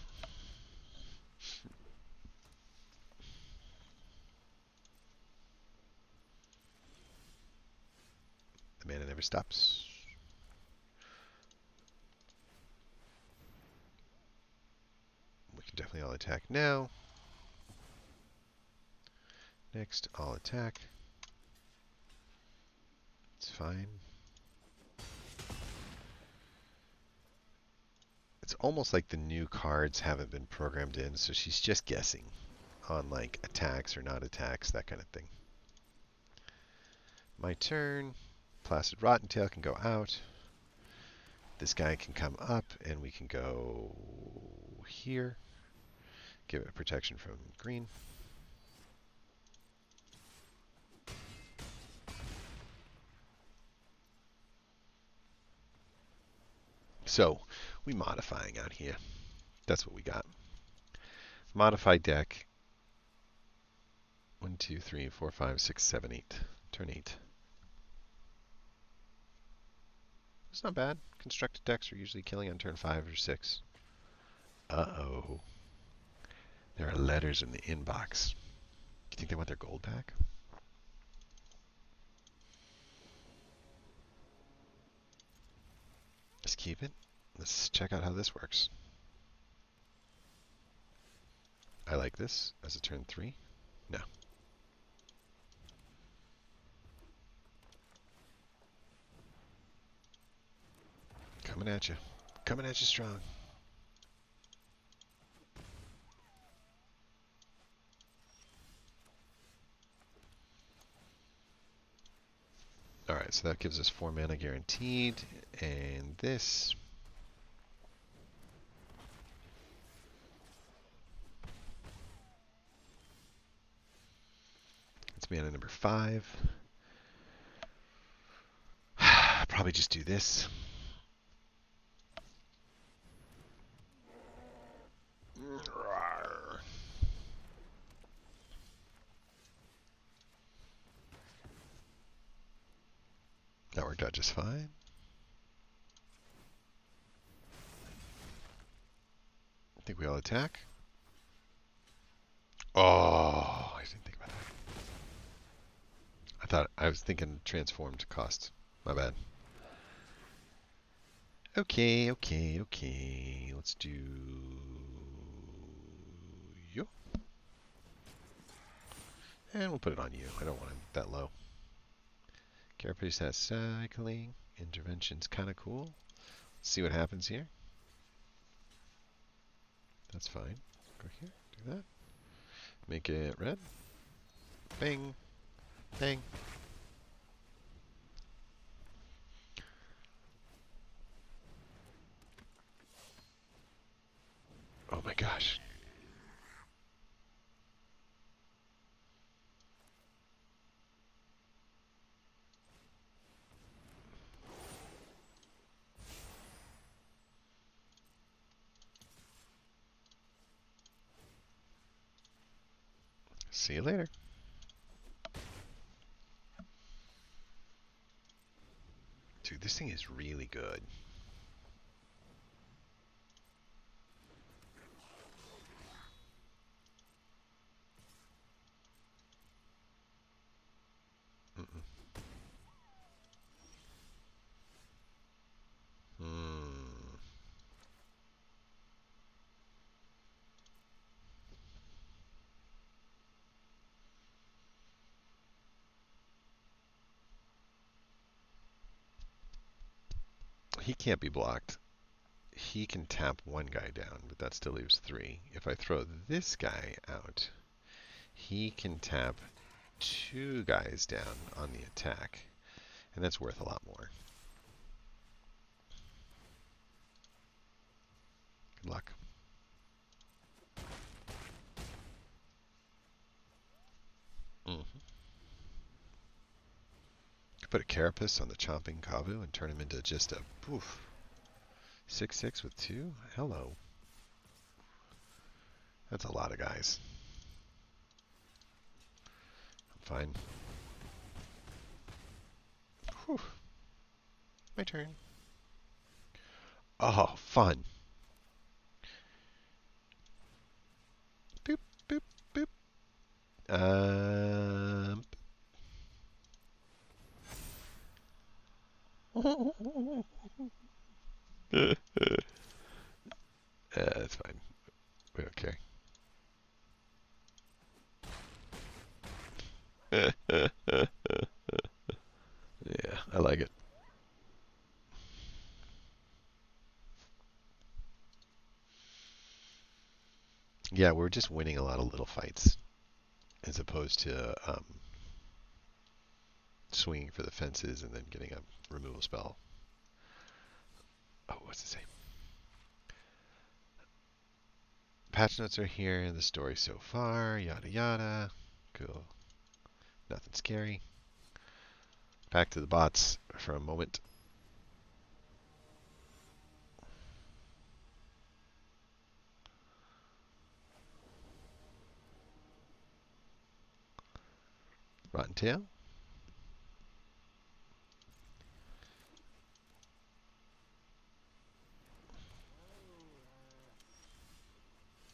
The mana never stops. We can definitely all attack now. Next, all attack. It's fine. It's almost like the new cards haven't been programmed in, so she's just guessing on like attacks or not attacks, that kind of thing. My turn. Placid Rottentail can go out. This guy can come up, and we can go here. Give it protection from green. So, we modifying out here. That's what we got. Modify deck. 1, 2, 3, 4, 5, 6, 7, 8. Turn 8. It's not bad. Constructed decks are usually killing on turn 5 or 6. Uh-oh. There are letters in the inbox. Do you think they want their gold back? Just keep it. Let's check out how this works. I like this as a turn 3. No. Coming at you. Coming at you strong. Alright, so that gives us 4 mana guaranteed. And this... it's mana number 5. Probably just do this. That worked out just fine. I think we all attack. Oh, I didn't think about that. I was thinking transformed cost. My bad. Okay. Let's do you. And we'll put it on you. I don't want it that low. Carapace has cycling. Intervention's kind of cool. See what happens here. That's fine. Go here, do that. Make it red. Bang. Bang. Oh my gosh. See you later. Dude, this thing is really good. Mm-mm. Hmm. He can't be blocked. He can tap one guy down, but that still leaves 3. If I throw this guy out, he can tap 2 guys down on the attack, and that's worth a lot more. Good luck. Mm-hmm. Put a Carapace on the Chomping Kavu and turn him into just a poof. 6/6 with 2? Hello. That's a lot of guys. I'm fine. Whew. My turn. Oh, fun. Boop, boop, boop. That's fine. We don't care. Yeah, I like it. Yeah, we're just winning a lot of little fights as opposed to swinging for the fences and then getting a removal spell. Oh, what's it say? Patch notes are here, the story so far, yada yada. Cool. Nothing scary. Back to the bots for a moment. Rotten Tail.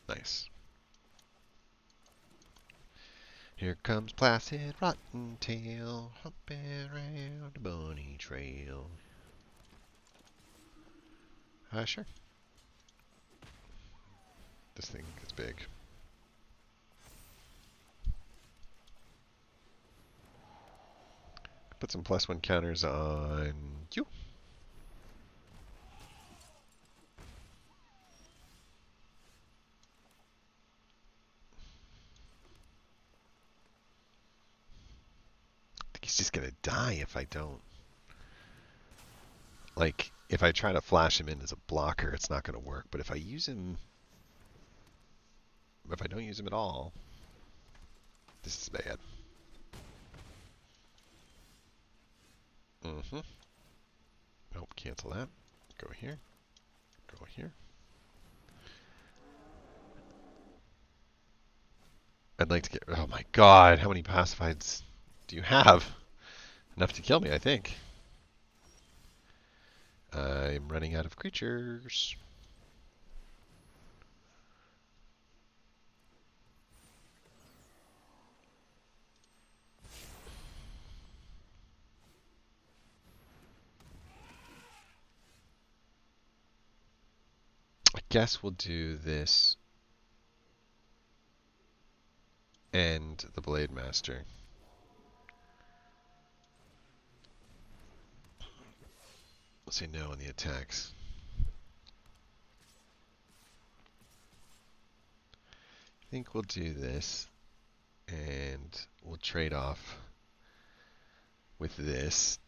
Nice. Here comes Placid Rotten Tail, humping around the bunny trail. Sure. This thing is big. Put some +1 counters on you. I think he's just gonna die if I don't. Like, if I try to flash him in as a blocker, it's not gonna work. But if I use him, if I don't use him at all, this is bad. Mm-hmm. Nope, cancel that. Go here. Go here. I'd like to get... Oh my god, how many pacifieds do you have? Enough to kill me, I think. I'm running out of creatures. I guess we'll do this and the Blade Master. Let's say no on the attacks. think we'll do this, and we'll trade off with this,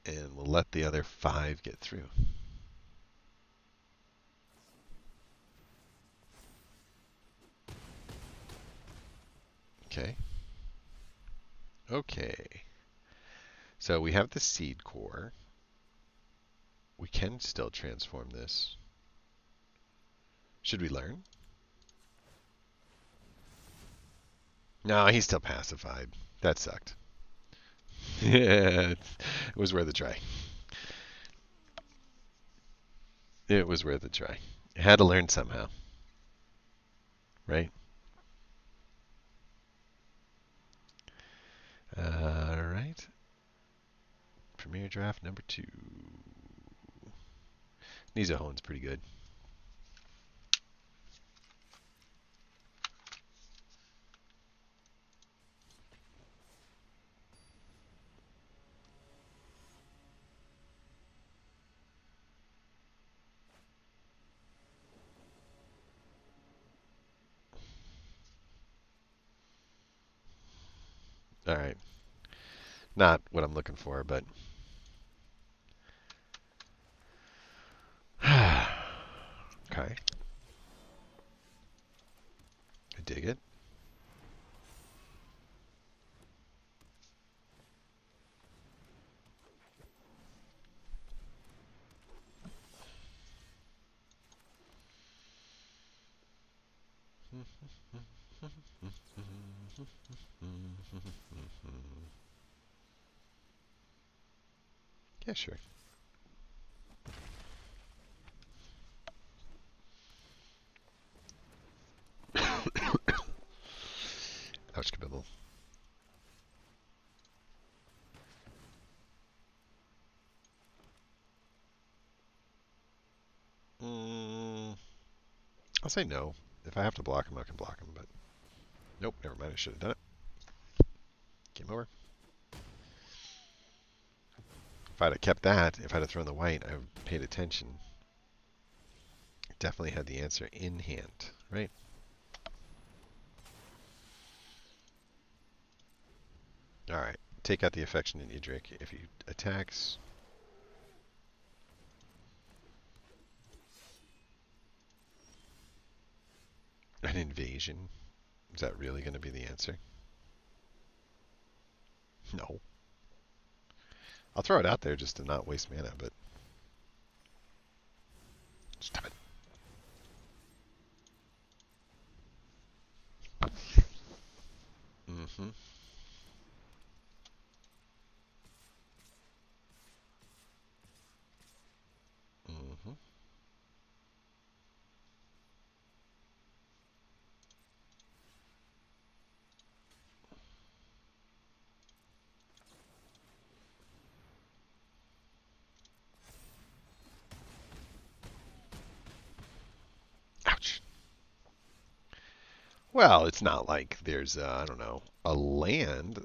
and we'll let the other 5 get through. Okay. Okay. So we have the seed core. We can still transform this. Should we learn? No, he's still pacified. That sucked. Yeah, it was worth a try. It was worth a try. Had to learn somehow, right? All right. Premier draft number 2. Nizahone's pretty good. All right. Not what I'm looking for, but okay. I dig it. Yeah, sure. Ouch, kabibble. I'll say no. If I have to block him, I can block him, but nope, never mind. I should have done it. Game over. If I'd have kept that, if I'd have thrown the white, I would have paid attention. Definitely had the answer in hand, right? All right. Take out the affectionate Edric. If he attacks, an invasion. Is that really going to be the answer? No. I'll throw it out there just to not waste mana, but stop it. Mm-hmm. Mm-hmm. Ouch. Well, it's not like there's, I don't know, a land.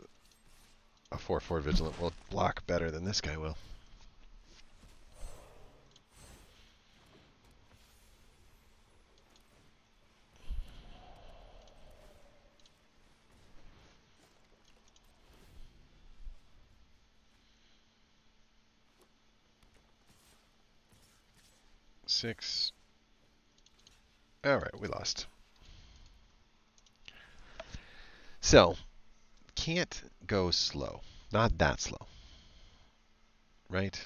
A 4/4 Vigilant will block better than this guy will. Six. All right, we lost. So, can't go slow. Not that slow. Right?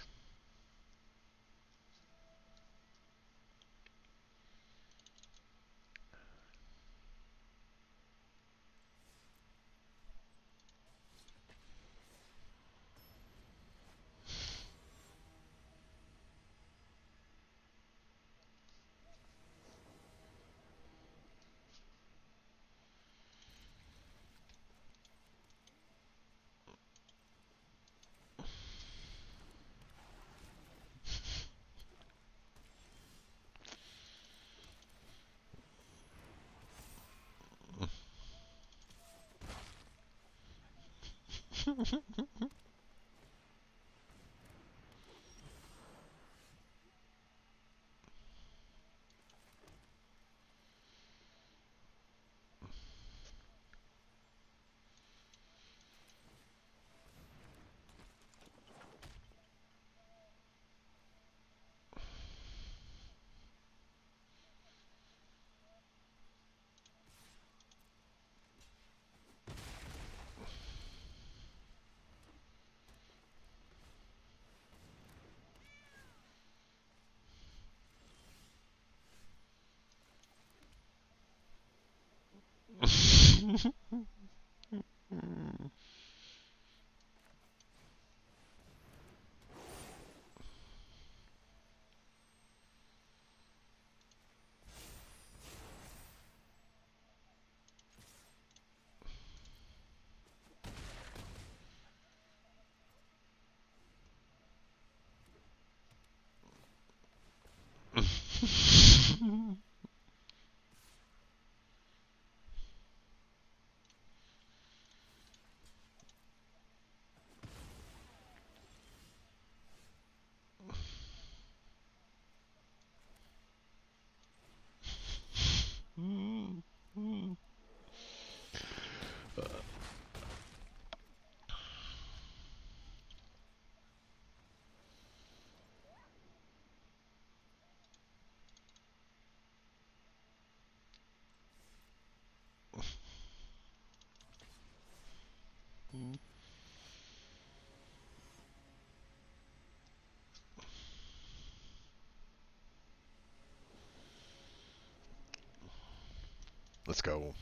Let's go.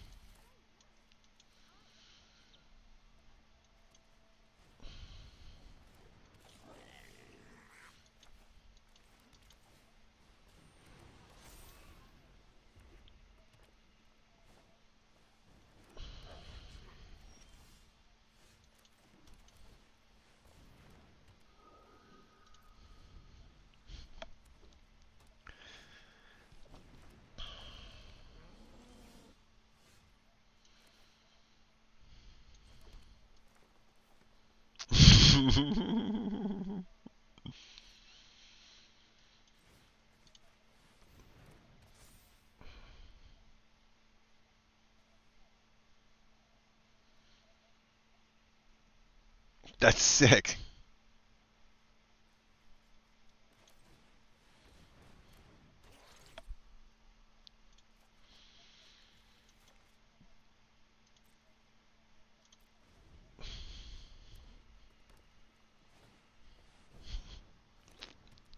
That's sick.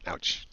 Ouch.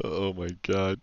Oh my god.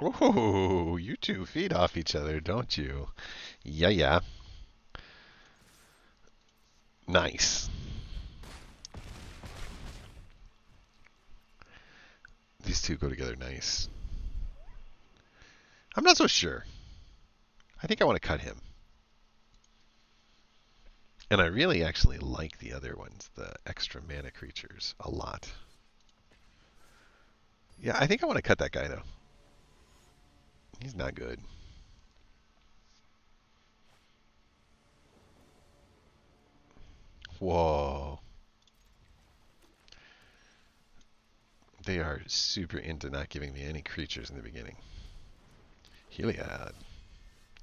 Oh, you two feed off each other, don't you? Yeah, yeah. Nice. These two go together nice. I'm not so sure. I think I want to cut him. And I really actually like the other ones, the extra mana creatures, a lot. Yeah, I think I want to cut that guy, though. He's not good. Whoa. They are super into not giving me any creatures in the beginning. Heliod.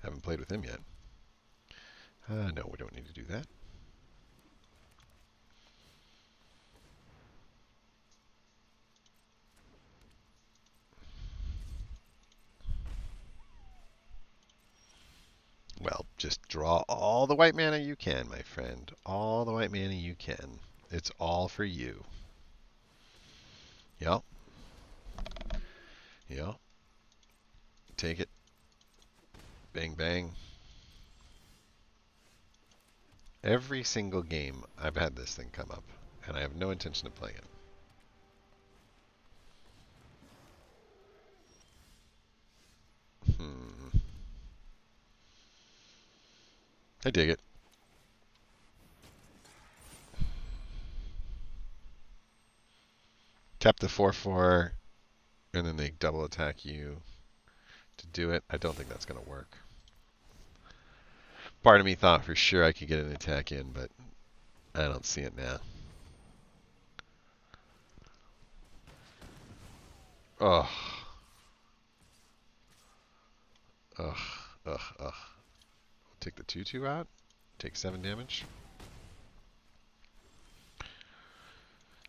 Haven't played with him yet. No, we don't need to do that. Well, just draw all the white mana you can, my friend. All the white mana you can. It's all for you. Yep. Yep. Take it. Bang, bang. Every single game I've had this thing come up, and I have no intention of playing it. I dig it. Tap the 4/4, and then they double attack you to do it. I don't think that's going to work. Part of me thought for sure I could get an attack in, but I don't see it now. Ugh. Ugh. Ugh. Ugh. Take the 2/2 out. Take 7 damage.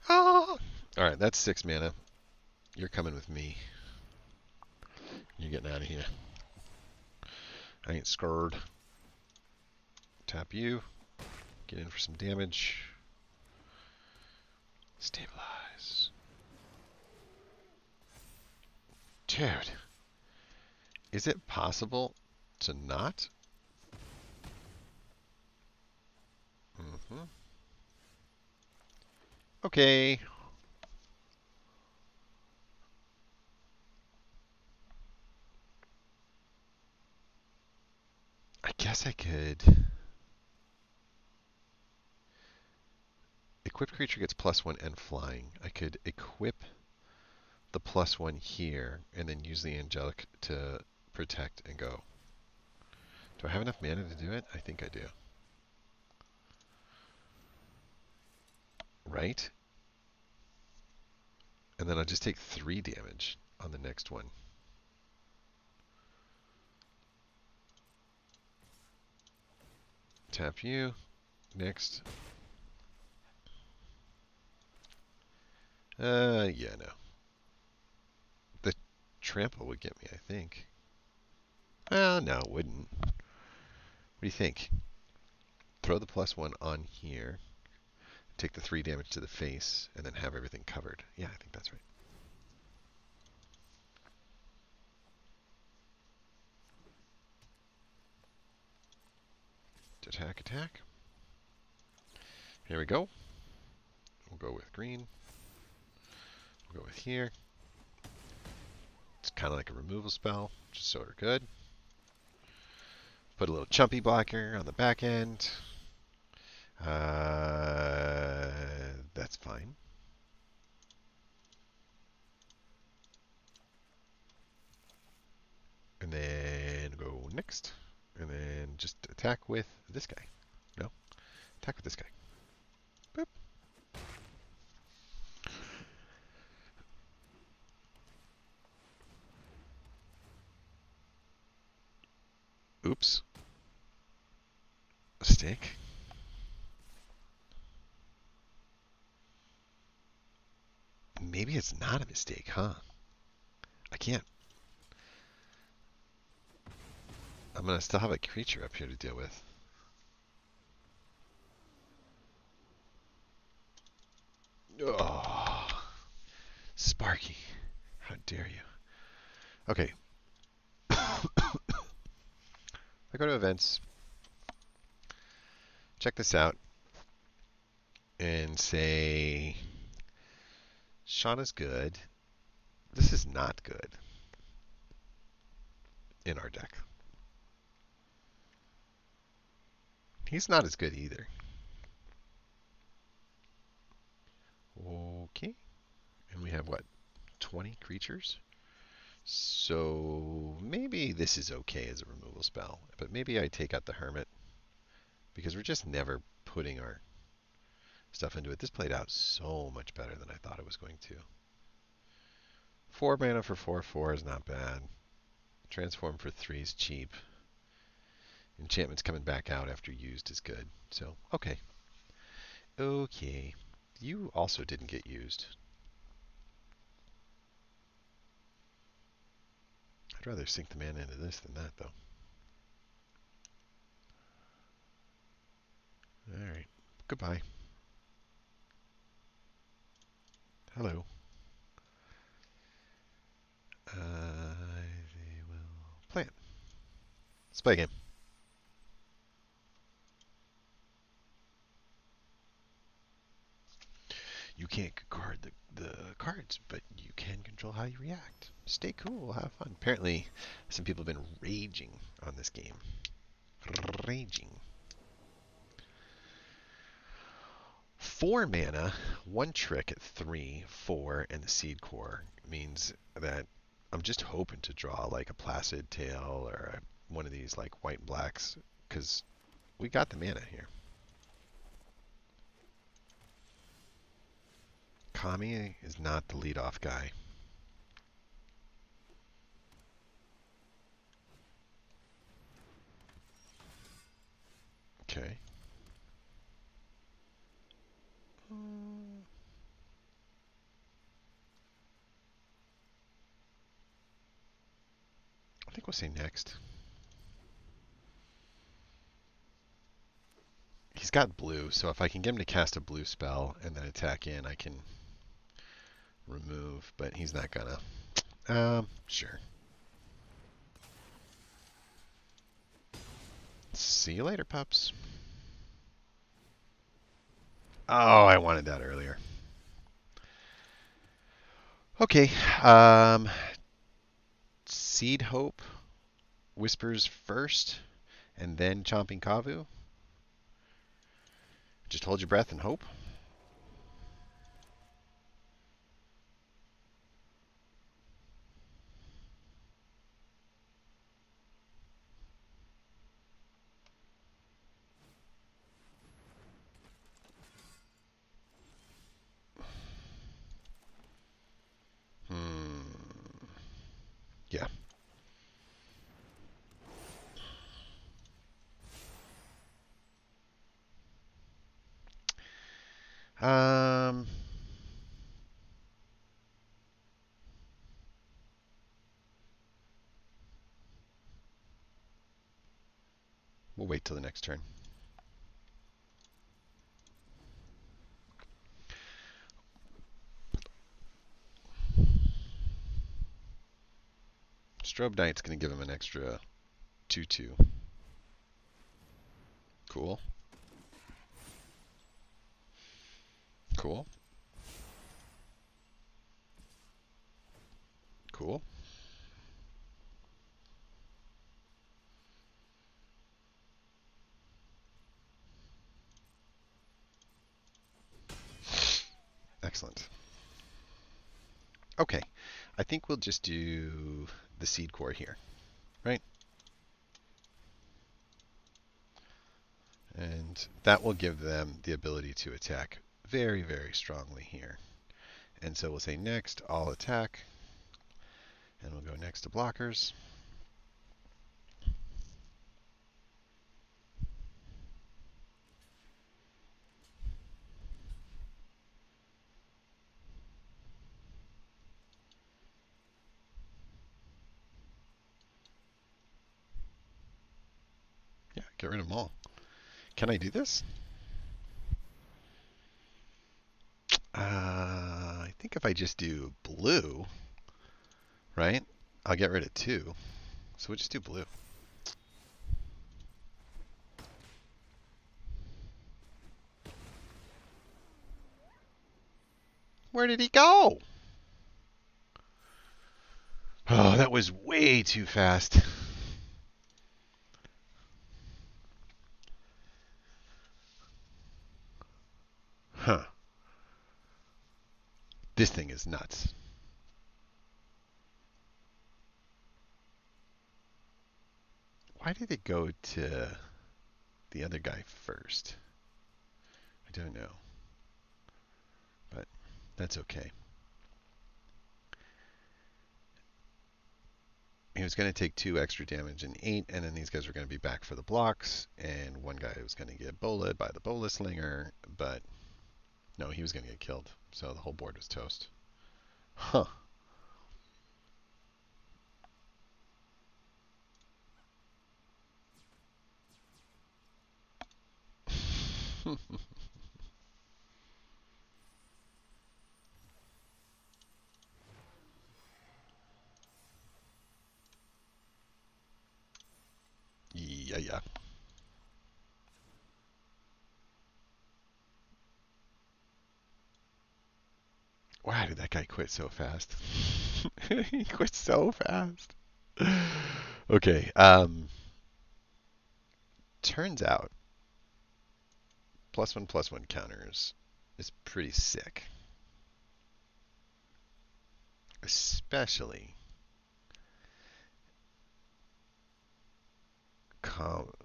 Oh! Alright, that's 6 mana. You're coming with me. You're getting out of here. I ain't scared. Tap you. Get in for some damage. Stabilize. Dude, is it possible to not? Mm-hmm. Okay. I guess I could. Equipped creature gets +1 and flying. I could equip the +1 here and then use the angelic to protect and go. Do I have enough mana to do it? I think I do. Right? And then I'll just take 3 damage on the next one. Tap you. Next. Yeah, no. The trample would get me, I think. Well, no, it wouldn't. What do you think? Throw the +1 on here. Take the 3 damage to the face, and then have everything covered. Yeah, I think that's right. Attack, attack. Here we go. We'll go with green. We'll go with here. It's kind of like a removal spell, which is sort of good. Put a little chumpy blocker on the back end. That's fine. And then go next. And then just attack with this guy. No, attack with this guy. Boop. Oops. Mistake. Maybe it's not a mistake, huh? I can't. I'm going to still have a creature up here to deal with. Oh, Sparky. How dare you? Okay. I go to events, check this out, and say, Shauna's good. This is not good in our deck. He's not as good either. Okay. And we have what? 20 creatures? So maybe this is okay as a removal spell. But maybe I take out the Hermit. Because we're just never putting our stuff into it. This played out so much better than I thought it was going to. 4 mana for 4/4 is not bad. Transform for 3 is cheap. Enchantments coming back out after used is good. So, okay. Okay. You also didn't get used. I'd rather sink the mana into this than that, though. Alright. Goodbye. Hello. I will play it. Let's play a game. You can't guard the cards, but you can control how you react. Stay cool, have fun. Apparently, some people have been raging on this game. Raging. 4 mana, 1 trick at 3, 4, and the Seed Core means that I'm just hoping to draw like a Placid Tail or one of these like white and blacks, because we got the mana here. Kami is not the leadoff guy. Okay. I think we'll say next. He's got blue, so if I can get him to cast a blue spell and then attack in, I can remove, but he's not gonna. Sure. See you later, pups. Oh, I wanted that earlier. Okay. Seed Hope Whispers first, and then Chomping Kavu. Just hold your breath and hope. Hmm. Yeah. Um. We'll wait till the next turn. Strobe Knight's going to give him an extra 2/2. Cool. Cool. Cool. Excellent. Okay. I think we'll just do the Seed Core here, right? And that will give them the ability to attack very, very strongly here. And so we'll say next, all attack. And we'll go next to blockers. Yeah, get rid of them all. Can I do this? I think if I just do blue, right, I'll get rid of 2. So we'll just do blue. Where did he go? Oh, that was way too fast. Huh. This thing is nuts. Why did it go to the other guy first? I don't know. But that's okay. He was going to take 2 extra damage and 8, and then these guys were going to be back for the blocks, and one guy was going to get bolaed by the bola slinger, but no, he was going to get killed. So the whole board was toast. Huh. Yeah, yeah. Why did that guy quit so fast? He quit so fast. Okay. Turns out +1/+1 counters is pretty sick, especially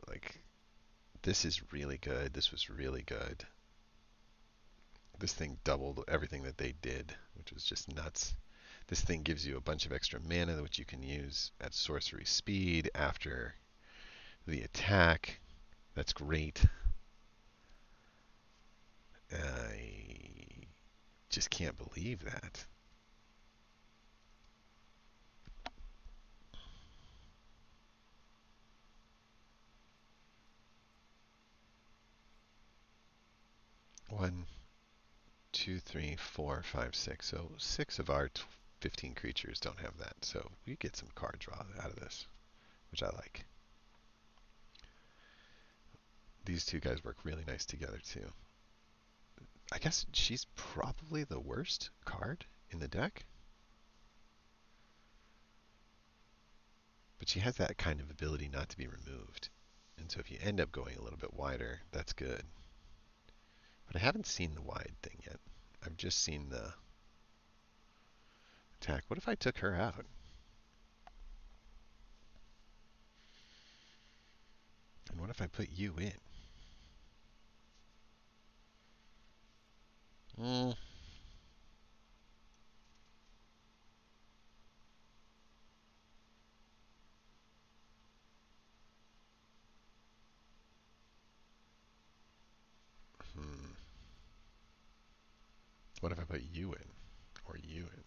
like this is really good. This was really good. This thing doubled everything that they did, which was just nuts. This thing gives you a bunch of extra mana, which you can use at sorcery speed after the attack. That's great. I just can't believe that. One, two, three, four, five, six. So 6 of our 15 creatures don't have that. So we get some card draw out of this, which I like. These two guys work really nice together too. I guess she's probably the worst card in the deck. But she has that kind of ability not to be removed. And so if you end up going a little bit wider, that's good. But I haven't seen the wide thing yet. I've just seen the attack. What if I took her out? And what if I put you in? Mm. Hmm. What if I put you in? Or you in?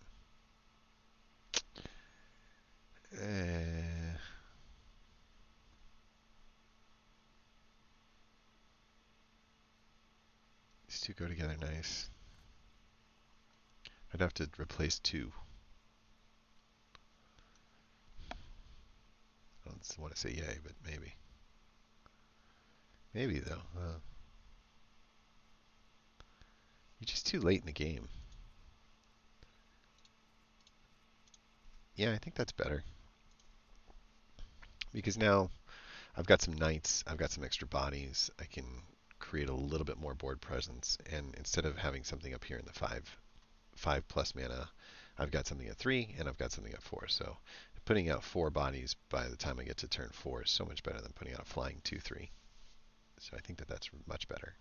These two go together nice. I'd have to replace two. I don't want to say yay, but maybe. Maybe, though. You're just too late in the game. Yeah, I think that's better. Because now I've got some knights, I've got some extra bodies, I can create a little bit more board presence, and instead of having something up here in the 5+ mana, I've got something at 3 and I've got something at 4. So putting out 4 bodies by the time I get to turn 4 is so much better than putting out a flying 2/3. So I think that that's much better.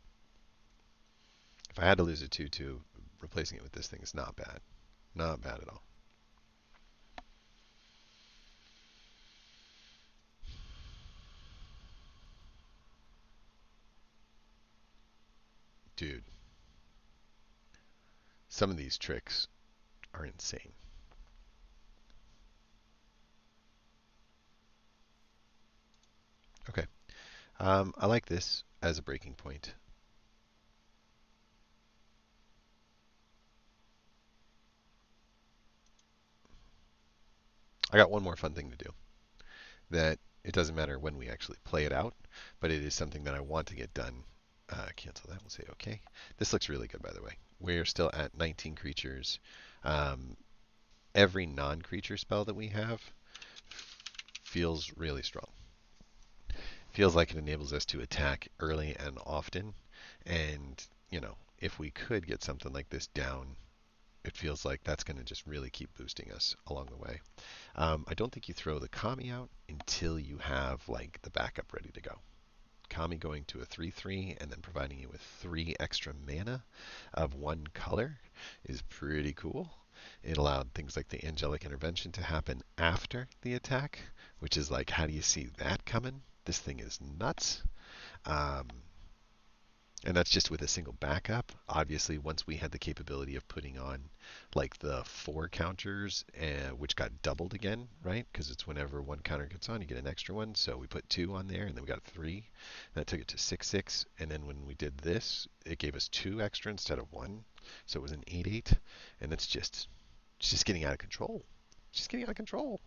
If I had to lose a 2/2, replacing it with this thing is not bad. Not bad at all. Dude, some of these tricks are insane. Okay. I like this as a breaking point. I got one more fun thing to do. That it doesn't matter when we actually play it out, but it is something that I want to get done. Cancel that. We'll say OK. This looks really good, by the way. We're still at 19 creatures. Every non-creature spell that we have feels really strong. Feels like it enables us to attack early and often. And, you know, if we could get something like this down, it feels like that's going to just really keep boosting us along the way. I don't think you throw the Kami out until you have like the backup ready to go. Kami going to a 3/3 and then providing you with 3 extra mana of one color is pretty cool. It allowed things like the Angelic Intervention to happen after the attack, which is like, how do you see that coming? This thing is nuts. Um, and that's just with a single backup. Obviously, once we had the capability of putting on like the 4 counters, which got doubled again, right? Because it's whenever one counter gets on, you get an extra one. So we put 2 on there, and then we got 3. That took it to 6/6. And then when we did this, it gave us 2 extra instead of 1. So it was an 8/8. And it's just getting out of control. It's just getting out of control.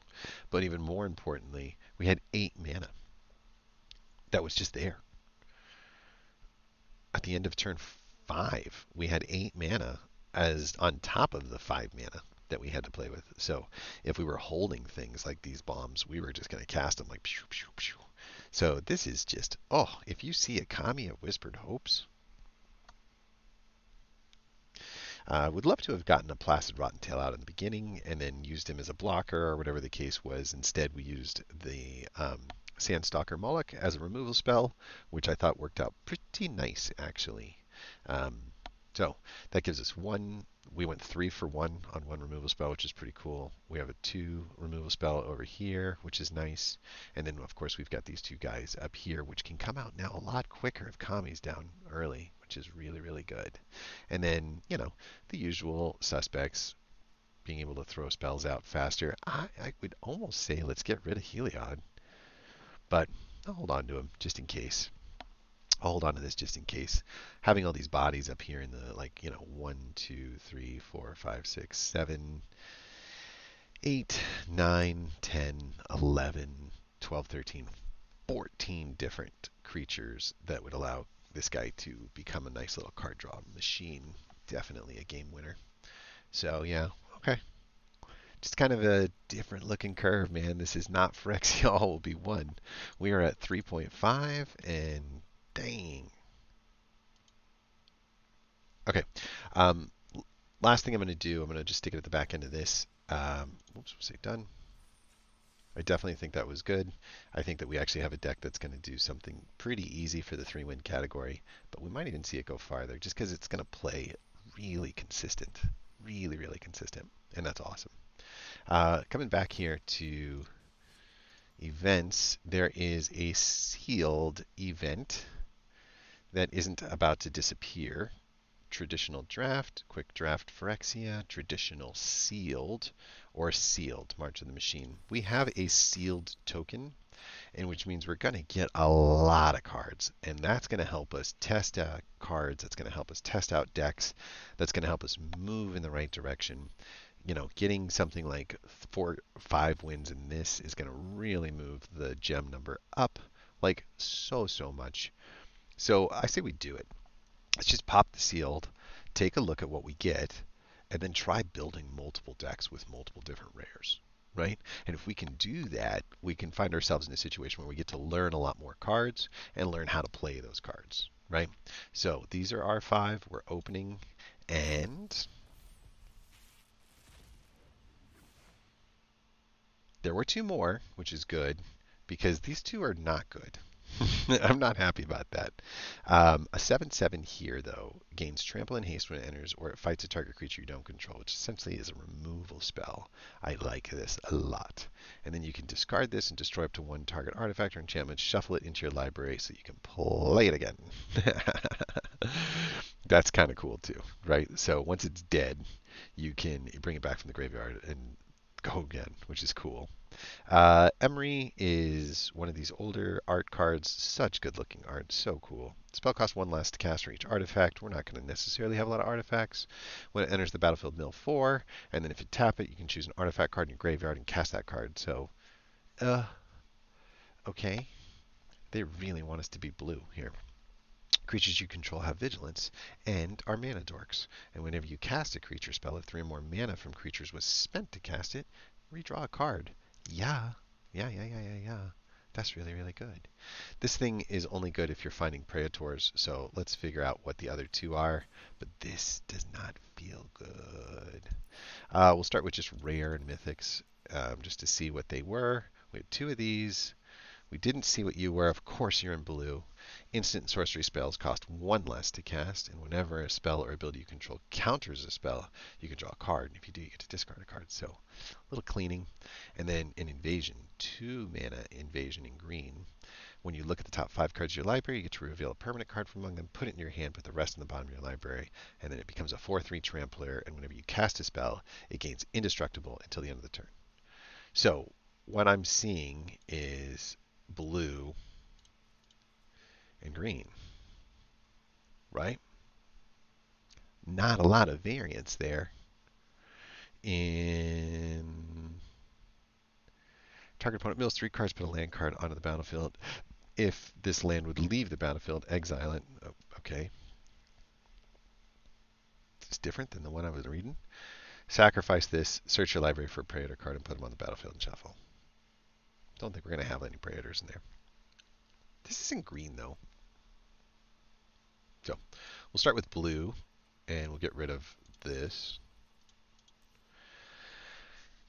But even more importantly, we had 8 mana that was just there. At the end of turn 5, we had 8 mana as on top of the 5 mana that we had to play with. So if we were holding things like these bombs, we were just going to cast them like pew, pew, pew. So this is just, oh, if you see a Kami of Whispered Hopes, would love to have gotten a Placid Rottentail out in the beginning and then used him as a blocker or whatever the case was. Instead, we used the Sandstalker Moloch as a removal spell, which I thought worked out pretty nice, actually. Um, so that gives us 1. We went 3 for 1 on 1 removal spell, which is pretty cool. We have a 2 removal spell over here, which is nice. And then, of course, we've got these 2 guys up here, which can come out now a lot quicker if Kami's down early, which is really, really good. And then, you know, the usual suspects, being able to throw spells out faster. I would almost say let's get rid of Heliod, but I'll hold on to him just in case. I'll hold on to this just in case. Having all these bodies up here in the, like, you know, 1, 2, 3, 4, 5, 6, 7. 8, 9, 10, 11, 12, 13, 14 different creatures that would allow this guy to become a nice little card draw machine. Definitely a game winner. So yeah, okay. Just kind of a different looking curve, man. This is not Phyrexial will be 1. We are at 3.5 and dang. Okay. Um, last thing I'm going to do, I'm going to just stick it at the back end of this. Oops, say done. I definitely think that was good. I think that we actually have a deck that's going to do something pretty easy for the 3-win category, but we might even see it go farther just because it's going to play really consistent. Really, really consistent. And that's awesome. Coming back here to events, there is a sealed event that isn't about to disappear. Traditional draft, quick draft Phyrexia, traditional sealed, or sealed March of the Machine. We have a sealed token, and which means we're going to get a lot of cards, and that's going to help us test out cards. That's going to help us test out decks. That's going to help us move in the right direction. You know, getting something like 4, 5 wins in this is going to really move the gem number up, like so much. So I say we do it. Let's just pop the sealed, take a look at what we get, and then try building multiple decks with multiple different rares, right? And if we can do that, we can find ourselves in a situation where we get to learn a lot more cards and learn how to play those cards, right? So these are our 5. We're opening, and there were 2 more, which is good, because these 2 are not good. I'm not happy about that. A 7/7 here, though, gains trample and haste when it enters, or it fights a target creature you don't control, which essentially is a removal spell. I like this a lot. And then you can discard this and destroy up to 1 target artifact or enchantment, shuffle it into your library so you can play it again. That's kind of cool, too, right? So once it's dead, you can bring it back from the graveyard and go again, which is cool. Emery is one of these older art cards. Such good looking art. So cool. Spell costs 1 less to cast for each artifact. We're not going to necessarily have a lot of artifacts. When it enters the battlefield, mill 4. And then if you tap it, you can choose an artifact card in your graveyard and cast that card. So, okay. They really want us to be blue here. Creatures you control have vigilance and are mana dorks. And whenever you cast a creature spell, if 3 or more mana from creatures was spent to cast it, redraw a card. Yeah. Yeah. That's really good. This thing is only good if you're finding Praetors, so let's figure out what the other 2 are. But this does not feel good. We'll start with just rare and mythics, just to see what they were. We had 2 of these. We didn't see what you were. Of course you're in blue. Instant and sorcery spells cost 1 less to cast, and whenever a spell or ability you control counters a spell, you can draw a card. And if you do, you get to discard a card. So a little cleaning. And then an invasion. 2 mana invasion in green. When you look at the top 5 cards of your library, you get to reveal a permanent card from among them, put it in your hand, put the rest in the bottom of your library, and then it becomes a 4/3 trampler, and whenever you cast a spell, it gains indestructible until the end of the turn. So what I'm seeing is blue and green, right? Not a lot of variance there. In target opponent mills 3 cards, put a land card onto the battlefield. If this land would leave the battlefield, exile it. Oh, okay. It's different than the one I was reading. Sacrifice this, search your library for a Praetor card, and put them on the battlefield and shuffle. Don't think we're going to have any Praetors in there. This isn't green, though. So we'll start with blue, and we'll get rid of this.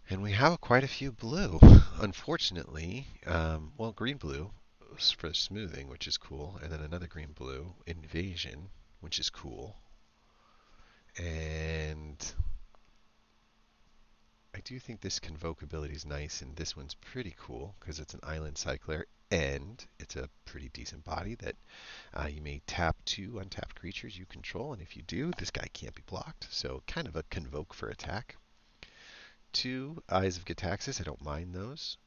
And we have quite a few blue. Unfortunately, well, green-blue for smoothing, which is cool, and then another green-blue, invasion, which is cool. And I do think this convoke ability is nice, and this one's pretty cool because it's an island cycler, and it's a pretty decent body that you may tap 2 untapped creatures you control, and if you do, this guy can't be blocked. So kind of a convoke for attack. 2 Eyes of Gitaxis, I don't mind those.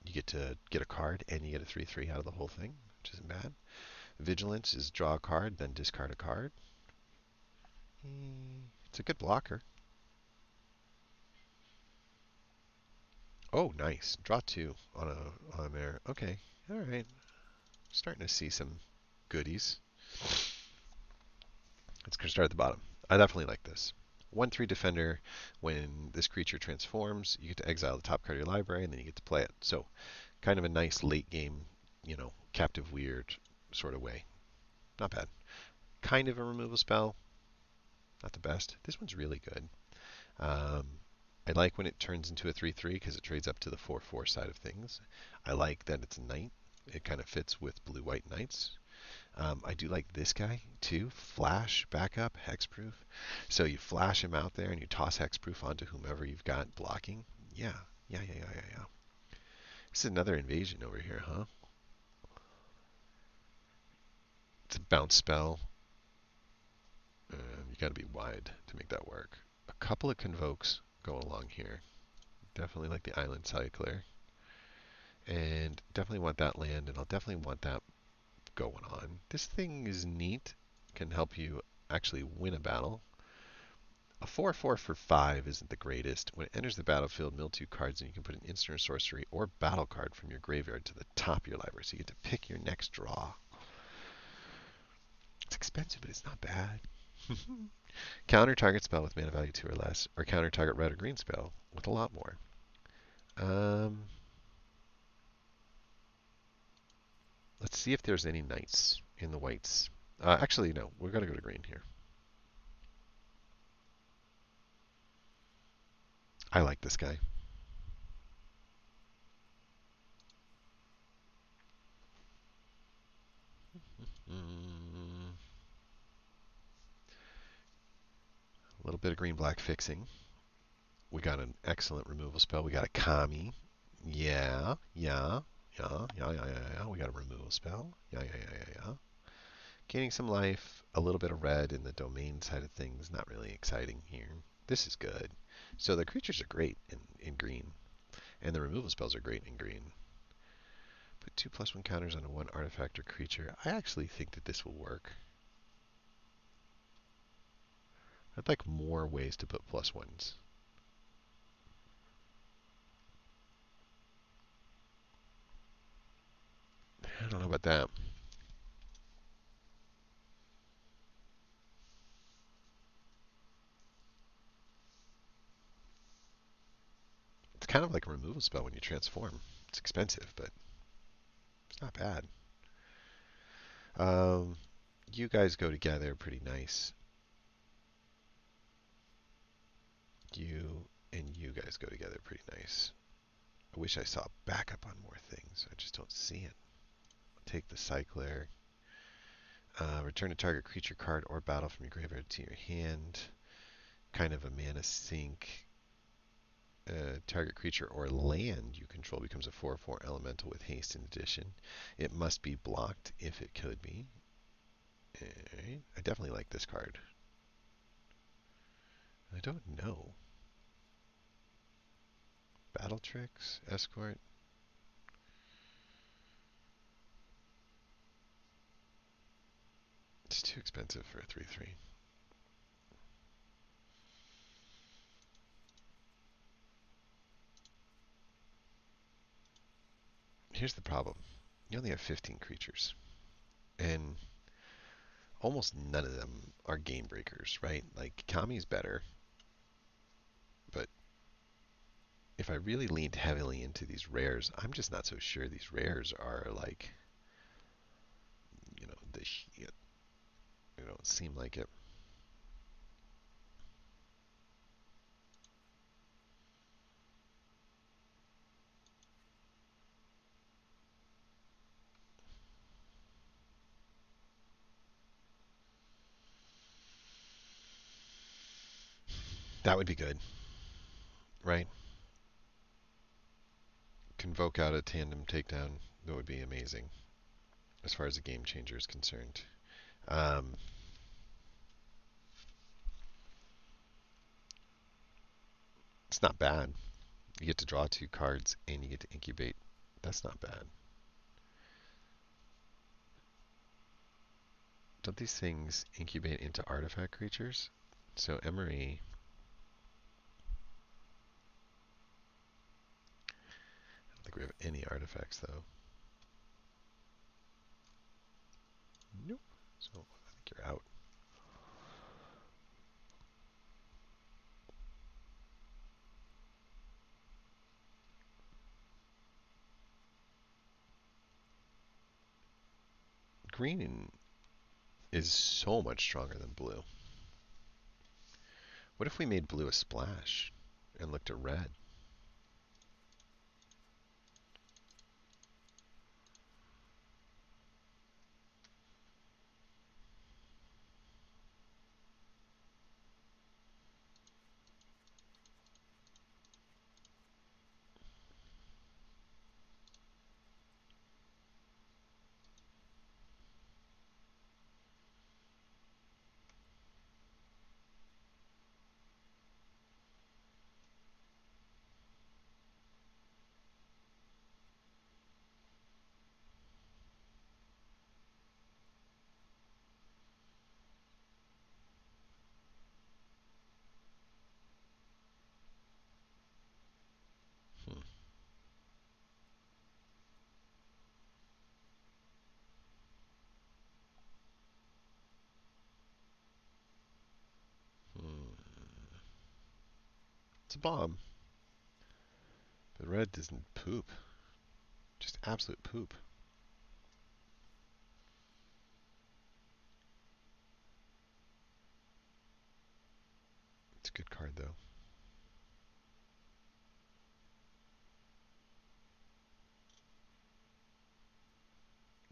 You get to get a card, and you get a 3/3 out of the whole thing, which isn't bad. Vigilance is draw a card, then discard a card. It's a good blocker. Oh, nice. Draw two on there. Okay. All right. Starting to see some goodies. Let's start at the bottom. I definitely like this. 1/3 defender. When this creature transforms, you get to exile the top card of your library, and then you get to play it. So, kind of a nice late game, captive weird sort of way. Not bad. Kind of a removal spell. Not the best. This one's really good. Um, I like when it turns into a 3/3 because it trades up to the 4/4 side of things. I like that it's a knight. It kind of fits with blue-white knights. I do like this guy too. Flash backup, hexproof. So you flash him out there and you toss hexproof onto whomever you've got blocking. Yeah, yeah. This is another invasion over here, huh? It's a bounce spell. You got to be wide to make that work. A couple of convokes go along here. Definitely like the island cycler. And definitely want that land, and I'll definitely want that going on. This thing is neat. Can help you actually win a battle. A 4/4 for 5 isn't the greatest. When it enters the battlefield, mill 2 cards, and you can put an instant or sorcery or battle card from your graveyard to the top of your library. So you get to pick your next draw. It's expensive, but it's not bad. Counter target spell with mana value 2 or less, or counter target red or green spell with a lot more. Um, let's see if there's any knights in the whites. Actually, no. We're going to go to green here. I like this guy. A little bit of green-black fixing. We got an excellent removal spell. We got a Kami. Yeah. We got a removal spell. Yeah. Gaining some life, a little bit of red in the domain side of things. Not really exciting here. This is good. So the creatures are great in green, and the removal spells are great in green. Put 2/1 counters on a 1 artifact or creature. I actually think that this will work. I'd like more ways to put +1s. I don't know about that. It's kind of like a removal spell when you transform. It's expensive, but it's not bad. Um, you guys go together pretty nice. You and you guys go together pretty nice. I wish I saw backup on more things. I just don't see it. Take the cycler. Return a target creature card or battle from your graveyard to your hand. Kind of a mana sink. Target creature or land you control becomes a 4/4 elemental with haste in addition. It must be blocked if it could be. Alright. I definitely like this card. I don't know. Battle tricks, escort. It's too expensive for a 3/3. Here's the problem. You only have 15 creatures. And almost none of them are game breakers, right? Like, Kami's better. But if I really leaned heavily into these rares, I'm just not so sure these rares are like, the shit. They don't seem like it. That would be good, right? Convoke out a tandem takedown. That would be amazing as far as a game changer is concerned. Um, it's not bad. You get to draw 2 cards and you get to incubate. That's not bad. Don't these things incubate into artifact creatures? So Emery, think we have any artifacts, though. Nope. So I think you're out. Green is so much stronger than blue. What if we made blue a splash and looked at red? Hmm. Hmm. It's a bomb. But red doesn't poop. Just absolute poop. It's a good card, though.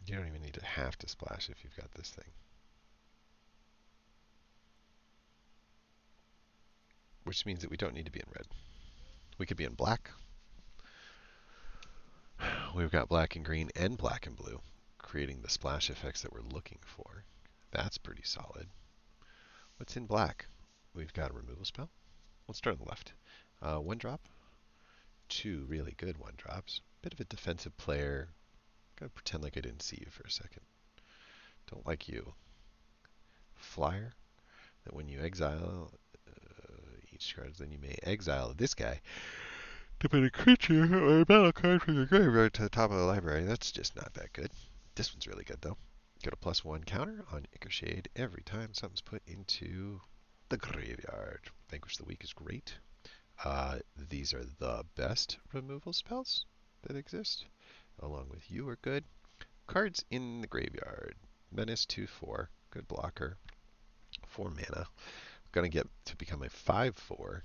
You don't even need to have to splash if you've got this thing. Which means that we don't need to be in red. We could be in black. We've got black and green and black and blue, creating the splash effects that we're looking for. That's pretty solid. What's in black? We've got a removal spell. Let's start on the left. One drop. Two really good one drops. Bit of a defensive player. Gotta pretend like I didn't see you for a second. Don't like you. Flyer. That when you exile each card, then you may exile this guy to put a creature or a battle card from your graveyard to the top of the library. That's just not that good. This one's really good, though. Get a +1 counter on Shade every time something's put into the graveyard. Vanquish the Weak is great. These are the best removal spells that exist. Along with you are good. Cards in the graveyard. Menace 2/4. Good blocker. 4 mana. Going to get to become a 5/4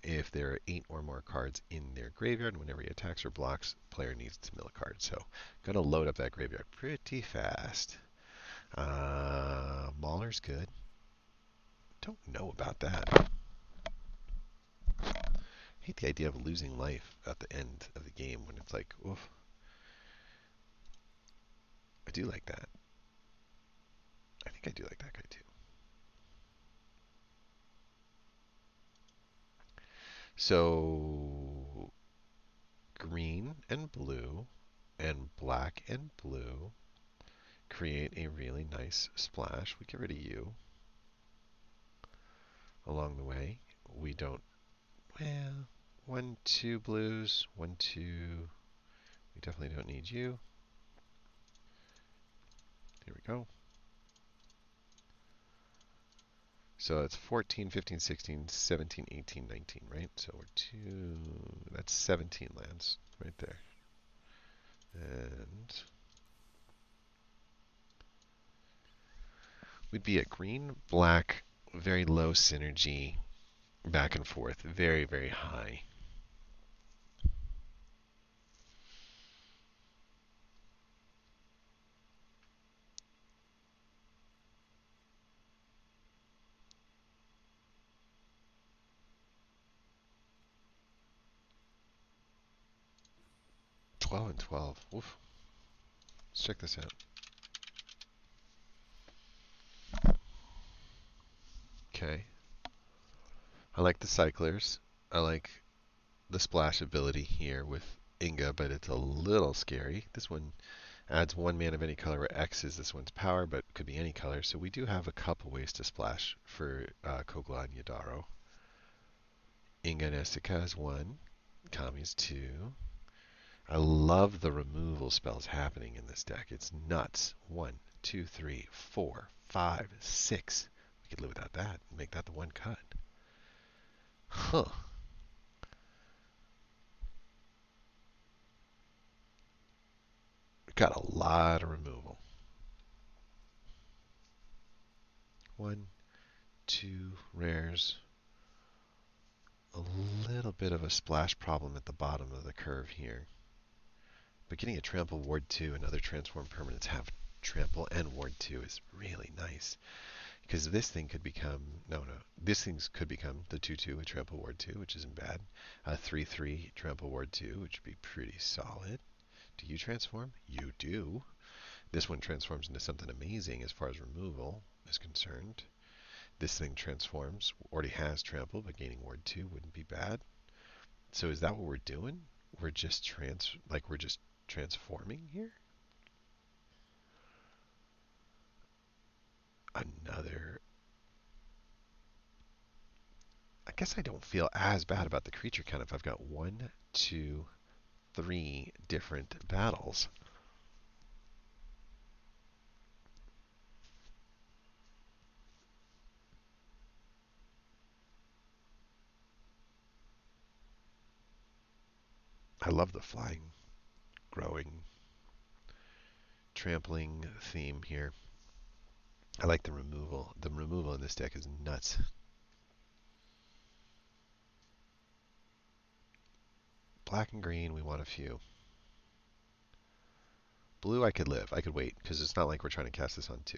if there are 8 or more cards in their graveyard. Whenever he attacks or blocks, player needs to mill a card. So, going to load up that graveyard pretty fast. Mauler's good. Don't know about that. I hate the idea of losing life at the end of the game when it's like, oof. I do like that. I think I do like that guy too. So, green and blue and black and blue create a really nice splash. We get rid of you along the way. We don't, well, 1, 2 blues, 1, 2. We definitely don't need you. Here we go. So it's 14, 15, 16, 17, 18, 19, right? So we're that's 17 lands right there. And we'd be a green, black, very low synergy, back and forth, very, very high. Twelve and 12. Oof. Let's check this out. Okay. I like the cyclers. I like the splash ability here with Inga, but it's a little scary. This one adds 1 mana of any color where X is this one's power, but could be any color. So we do have a couple ways to splash for Kogla and Yadaro. Inga Nestica is 1. Kami's 2. I love the removal spells happening in this deck. It's nuts. 1, 2, 3, 4, 5, 6. We could live without that and make that the one cut. Huh. Got a lot of removal. 1, 2 rares. A little bit of a splash problem at the bottom of the curve here. But getting a trample ward 2 and other transform permanents have trample and ward 2 is really nice. Because this thing could become, this thing could become the 2-2 with trample ward 2, which isn't bad. A 3-3 trample ward 2, which would be pretty solid. Do you transform? You do. This one transforms into something amazing as far as removal is concerned. This thing transforms, already has trample, but gaining ward 2 wouldn't be bad. So is that what we're doing? We're just transforming here? Another. I guess I don't feel as bad about the creature count if I've got 1, 2, 3 different battles. I love the flying, growing, trampling theme here. I like the removal. The removal in this deck is nuts. Black and green, we want a few. Blue, I could live. I could wait, because it's not like we're trying to cast this on 2,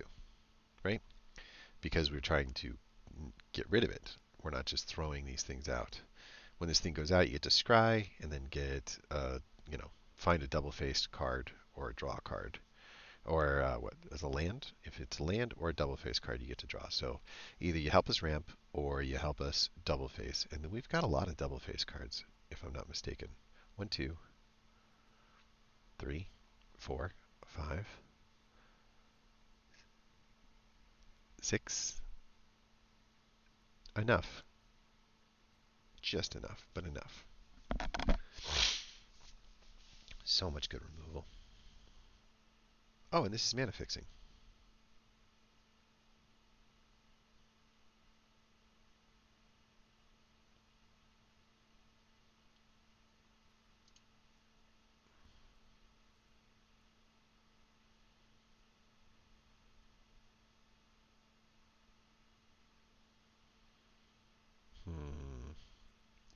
right? Because we're trying to get rid of it. We're not just throwing these things out. When this thing goes out, you get to scry, and then get, find a double-faced card or draw a card. Or what, as a land? If it's a land or a double-faced card, you get to draw. So either you help us ramp, or you help us double-face. And then we've got a lot of double-face cards, if I'm not mistaken. 1, 2, 3, 4, 5, 6. Enough. Just enough, but enough. So much good removal. Oh, and this is mana fixing.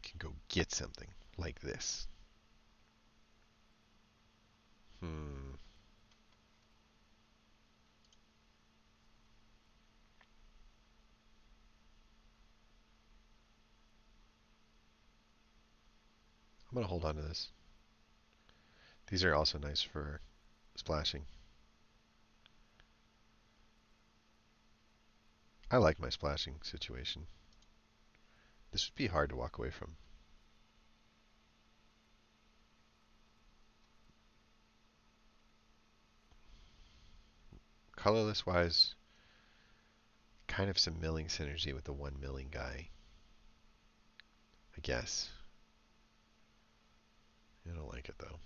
Can go get something like this. Hmm. I'm going to hold on to this. These are also nice for splashing. I like my splashing situation. This would be hard to walk away from. Colorless wise, kind of some milling synergy with the 1 milling guy, I guess. I don't like it though.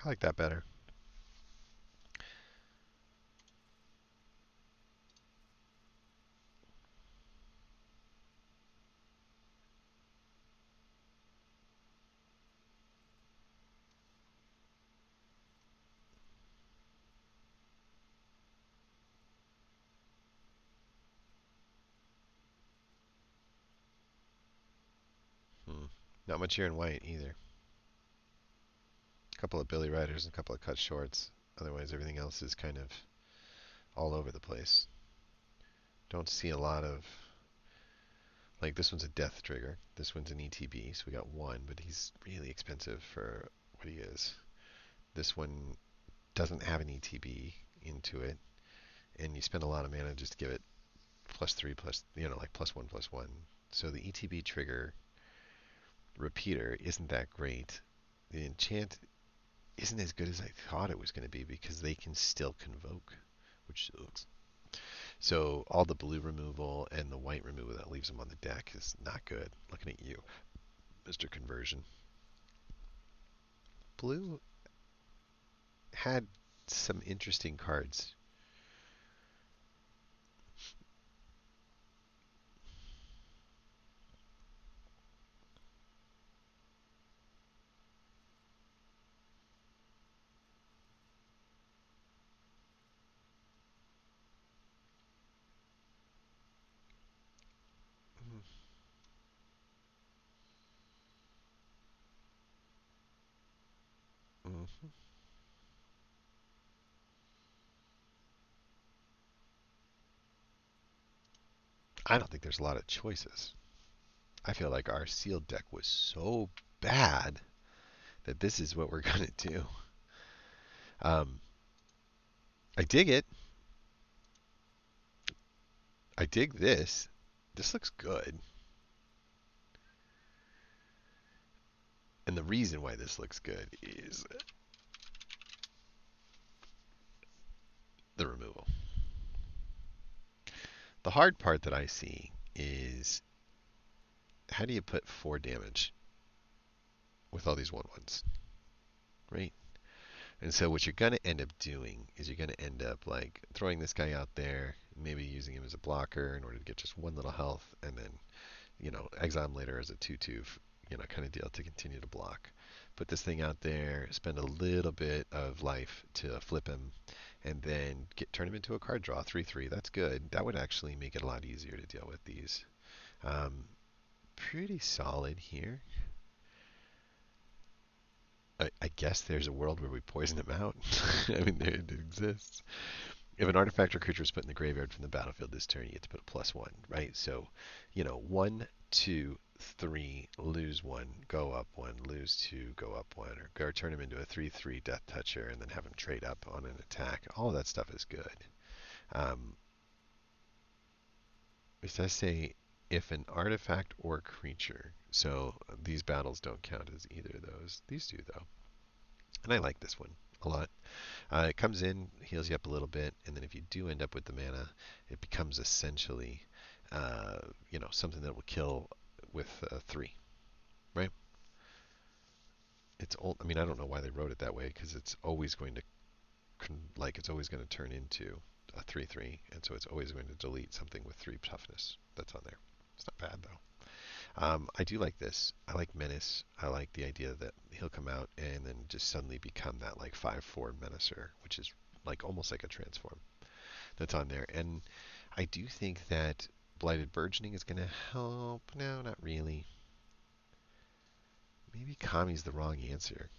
I like that better. Not much here in white either. A couple of Billy Riders and a couple of cut shorts. Otherwise, everything else is kind of all over the place. Don't see a lot of, like, this one's a death trigger. This one's an ETB, so we got 1, but he's really expensive for what he is. This one doesn't have an ETB into it, and you spend a lot of mana just to give it +3 plus, like +1/+1. So the ETB trigger repeater isn't that great. The enchant isn't as good as I thought it was going to be because they can still convoke, which sucks. So all the blue removal and the white removal that leaves them on the deck is not good. Looking at you, Mr. Conversion. Blue had some interesting cards. Mm-hmm. I don't think there's a lot of choices. I feel like our sealed deck was so bad that this is what we're going to do. Um, I dig it. I dig this. This looks good. And the reason why this looks good is the removal. The hard part that I see is how do you put 4 damage with all these 1/1s, right? And so what you're going to end up doing is you're going to end up like throwing this guy out there, maybe using him as a blocker in order to get just 1 little health, and then exile him later as a 2/2, kind of deal to continue to block. Put this thing out there, spend a little bit of life to flip him, and then turn him into a card draw, 3/3. That's good. That would actually make it a lot easier to deal with these. Um, Pretty solid here. I guess there's a world where we poison him out. I mean, it exists. If an artifact or creature is put in the graveyard from the battlefield this turn, you get to put a +1, right? So, 1, 2, 3, lose 1, go up 1, lose 2, go up 1, or turn him into a 3/3 Death Toucher and then have him trade up on an attack. All of that stuff is good. Um, it does say if an artifact or creature, so these battles don't count as either of those. These do, though. And I like this one a lot. It comes in, heals you up a little bit, and then if you do end up with the mana, it becomes essentially, something that will kill with 3, right? It's old. I mean, I don't know why they wrote it that way because it's always going to, it's always going to turn into a 3/3, and so it's always going to delete something with 3 toughness that's on there. It's not bad though. I do like this. I like Menace. I like the idea that he'll come out and then just suddenly become that like 5/4 Menacer, which is like almost like a transform that's on there. And I do think that Blighted Burgeoning is going to help. No, not really. Maybe Kami's the wrong answer.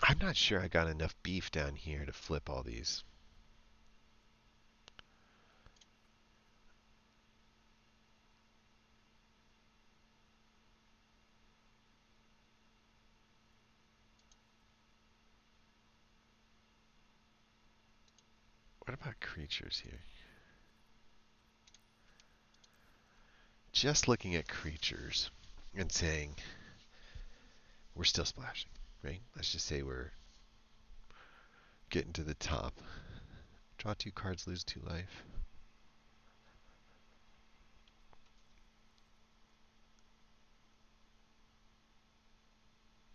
I'm not sure I got enough beef down here to flip all these. What about creatures here? Just looking at creatures and saying we're still splashing, right? Let's just say we're getting to the top. Draw 2 cards, lose 2 life.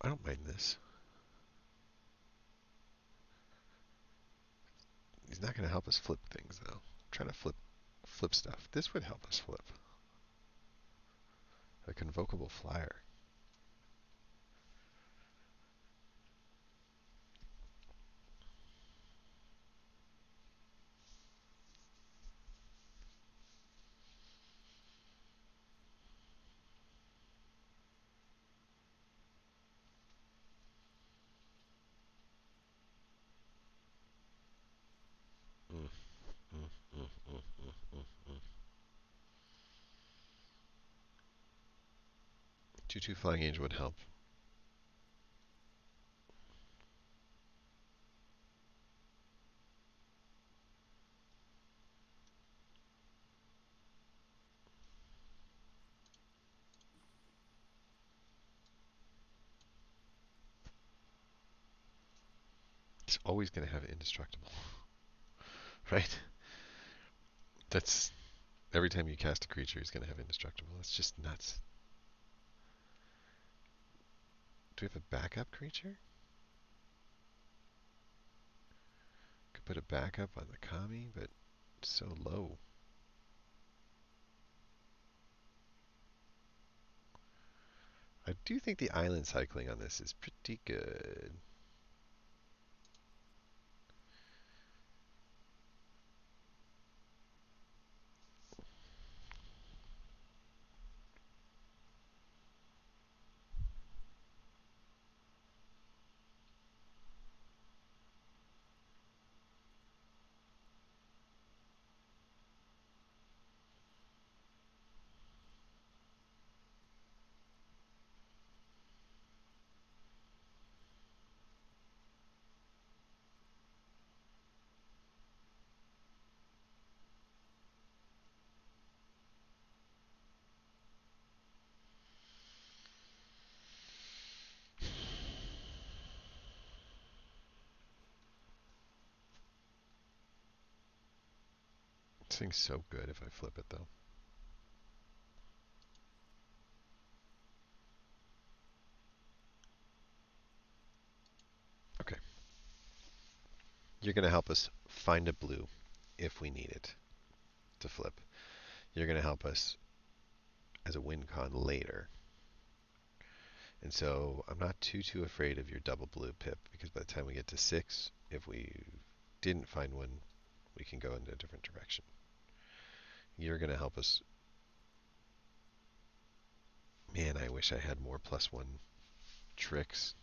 I don't mind this. He's not going to help us flip things though. I'm trying to flip stuff. This would help us flip. A convocable flyer. 2/2 Flying Angel would help. It's always going to have indestructible, right? That's every time you cast a creature, he's going to have indestructible. That's just nuts. Do we have a backup creature? Could put a backup on the Kami, but it's so low. I do think the island cycling on this is pretty good. This thing's so good if I flip it, though. Okay. You're going to help us find a blue if we need it to flip. You're going to help us as a win con later. And so I'm not too afraid of your double blue pip, because by the time we get to 6, if we didn't find one, we can go in a different direction. You're going to help us. Man, I wish I had more +1 tricks.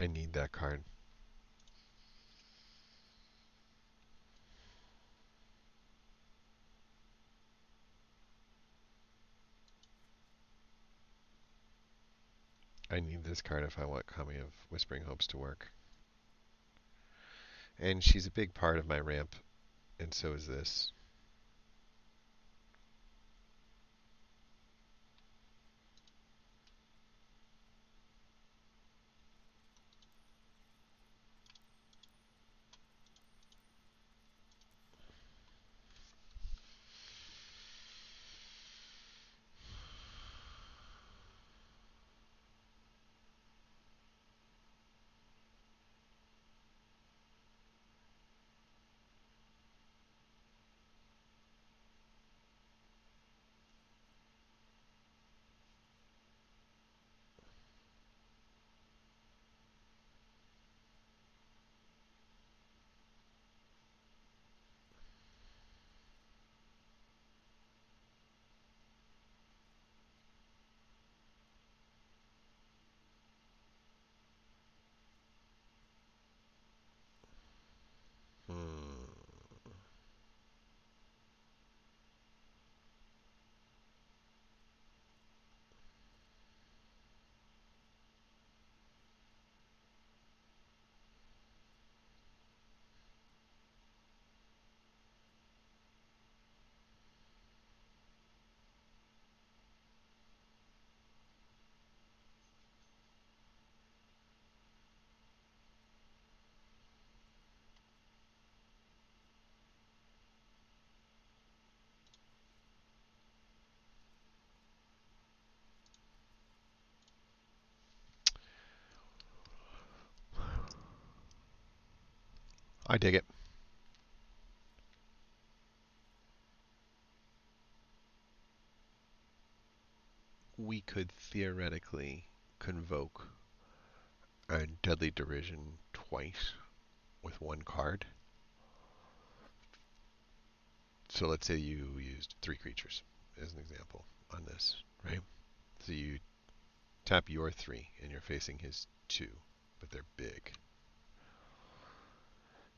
I need that card. I need this card if I want Kami of Whispering Hopes to work. And she's a big part of my ramp, and so is this. Hmm. I dig it. We could theoretically convoke a Deadly Derision twice with one card. So let's say you used 3 creatures as an example on this, right? So you tap your 3 and you're facing his 2, but they're big.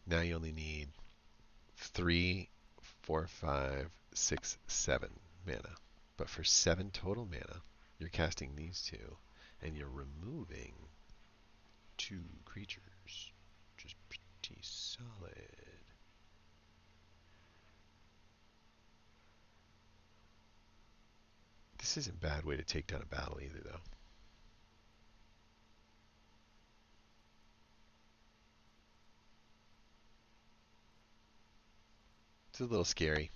Now you only need 3, 4, 5, 6, 7 mana. But for 7 total mana, you're casting these 2 and you're removing 2 creatures, which is pretty solid. This isn't a bad way to take down a battle either, though. It's a little scary.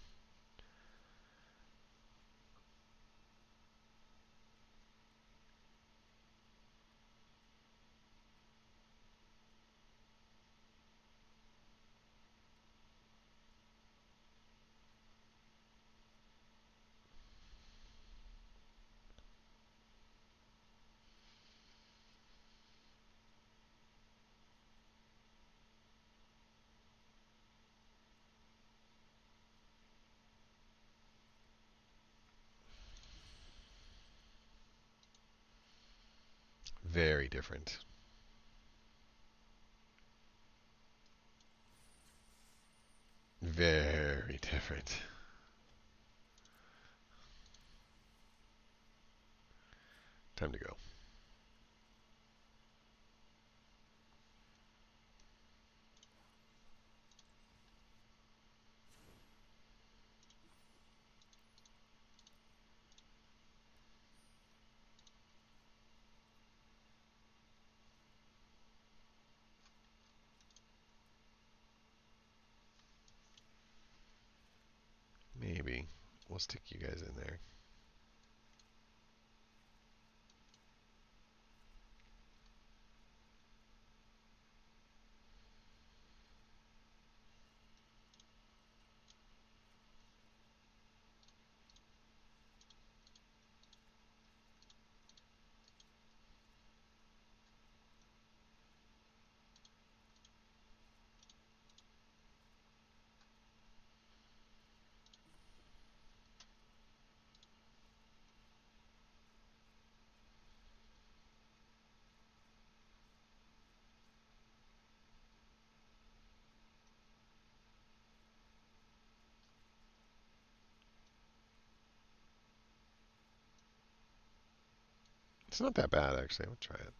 Very different. Very different. Time to go. Maybe. We'll stick you guys in there. It's not that bad, actually. We'll try it.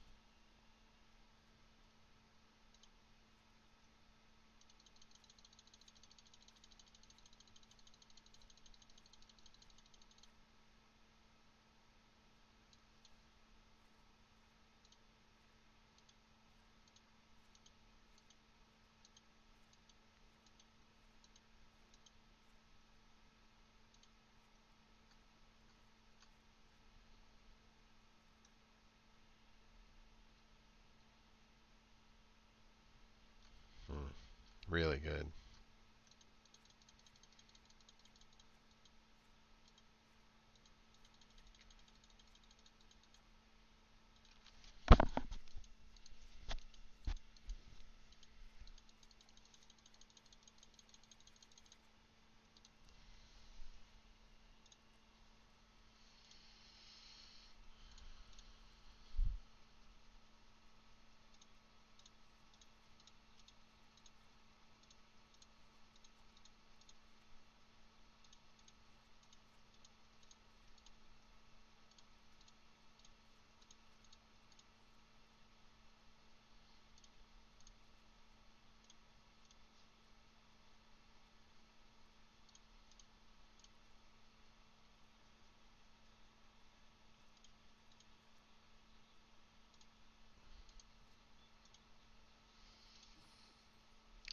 Really good.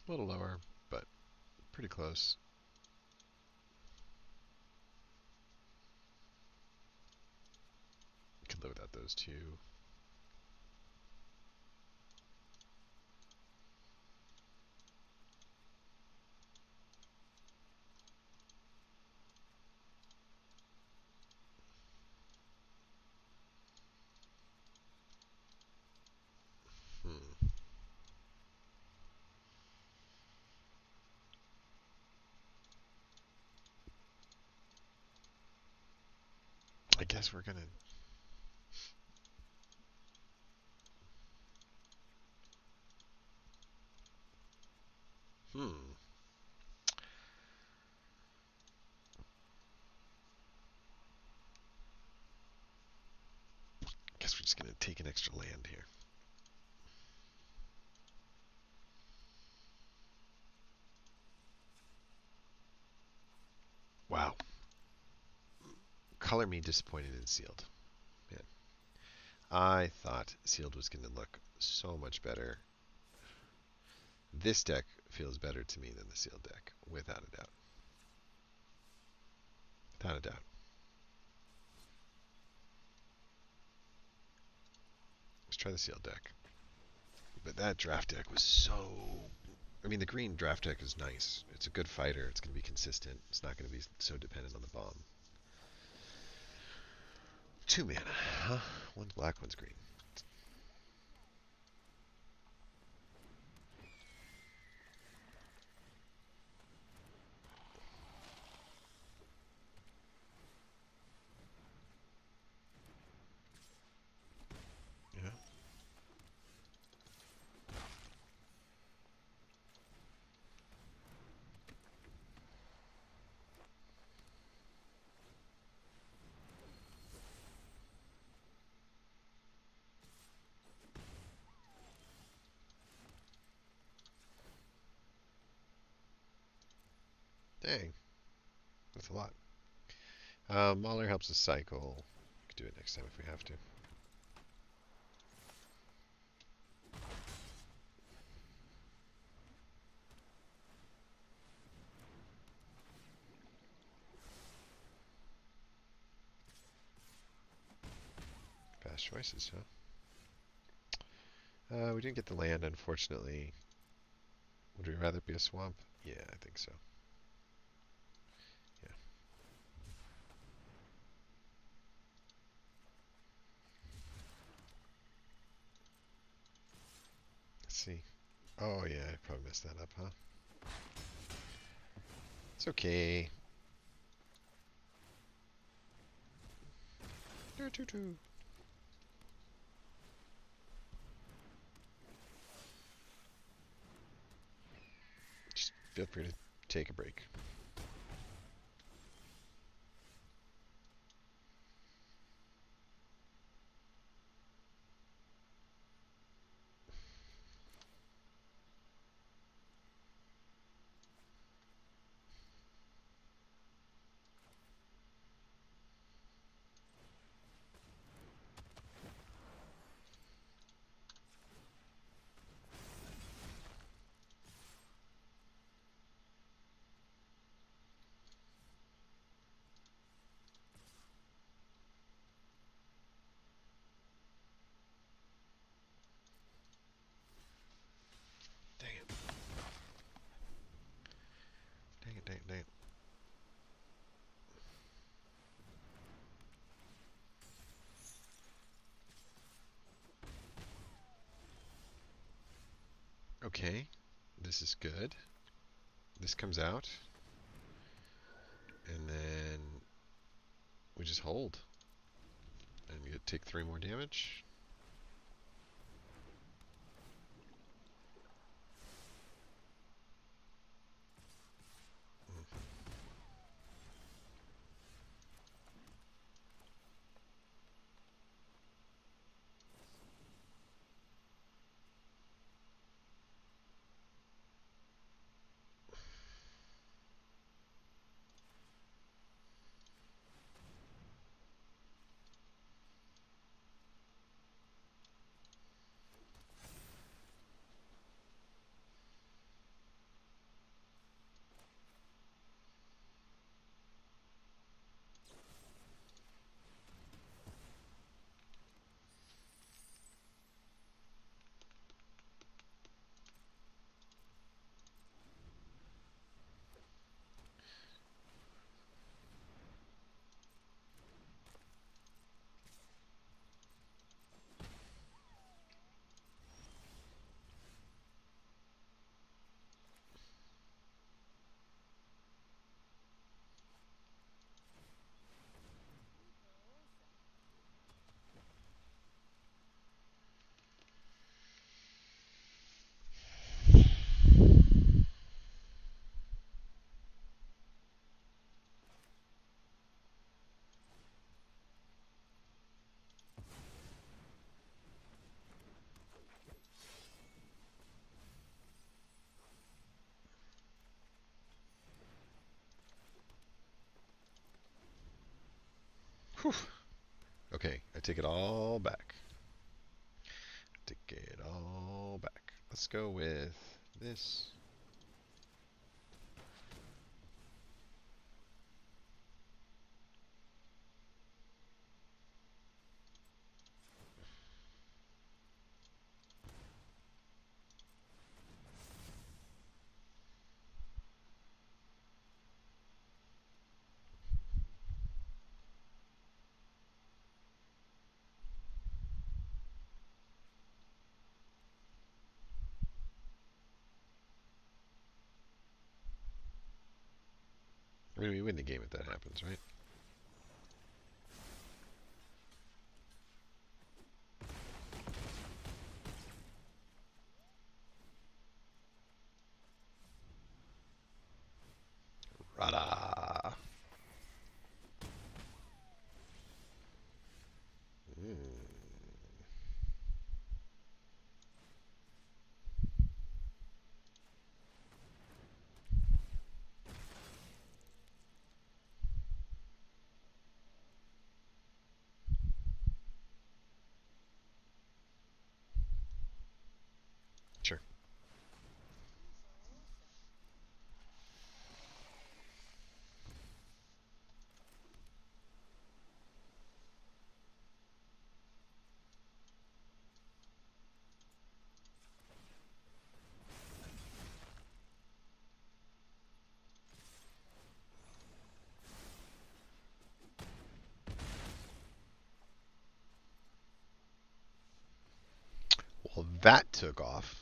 A little lower, but pretty close. Could live without those 2. Hmm. guess we're gonna. Hmm. Guess we're just gonna take an extra land here. Wow. Color me disappointed in sealed. Man, I thought sealed was gonna look so much better. This deck feels better to me than the sealed deck, without a doubt. Without a doubt. Let's try the sealed deck. But that draft deck was so. I mean, the green draft deck is nice. It's a good fighter. It's going to be consistent. It's not going to be so dependent on the bomb. 2 mana. Huh? One's black, one's green. Yeah. Dang. That's a lot. Mauler helps us cycle. We could do it next time if we have to. Fast choices, huh? We didn't get the land, unfortunately. Would we rather be a swamp? Yeah, I think so. Yeah. Let's see. Oh, yeah, I probably messed that up, huh? It's okay. Just feel free to take a break. Dang it. Dang it, dang it, dang it. Okay, this is good. This comes out. And then we just hold. And you take 3 more damage. Whew. Okay, I take it all back. Take it all back. Let's go with this. I mean, we win the game if that happens, right? Rada. Sure. Well, that took off.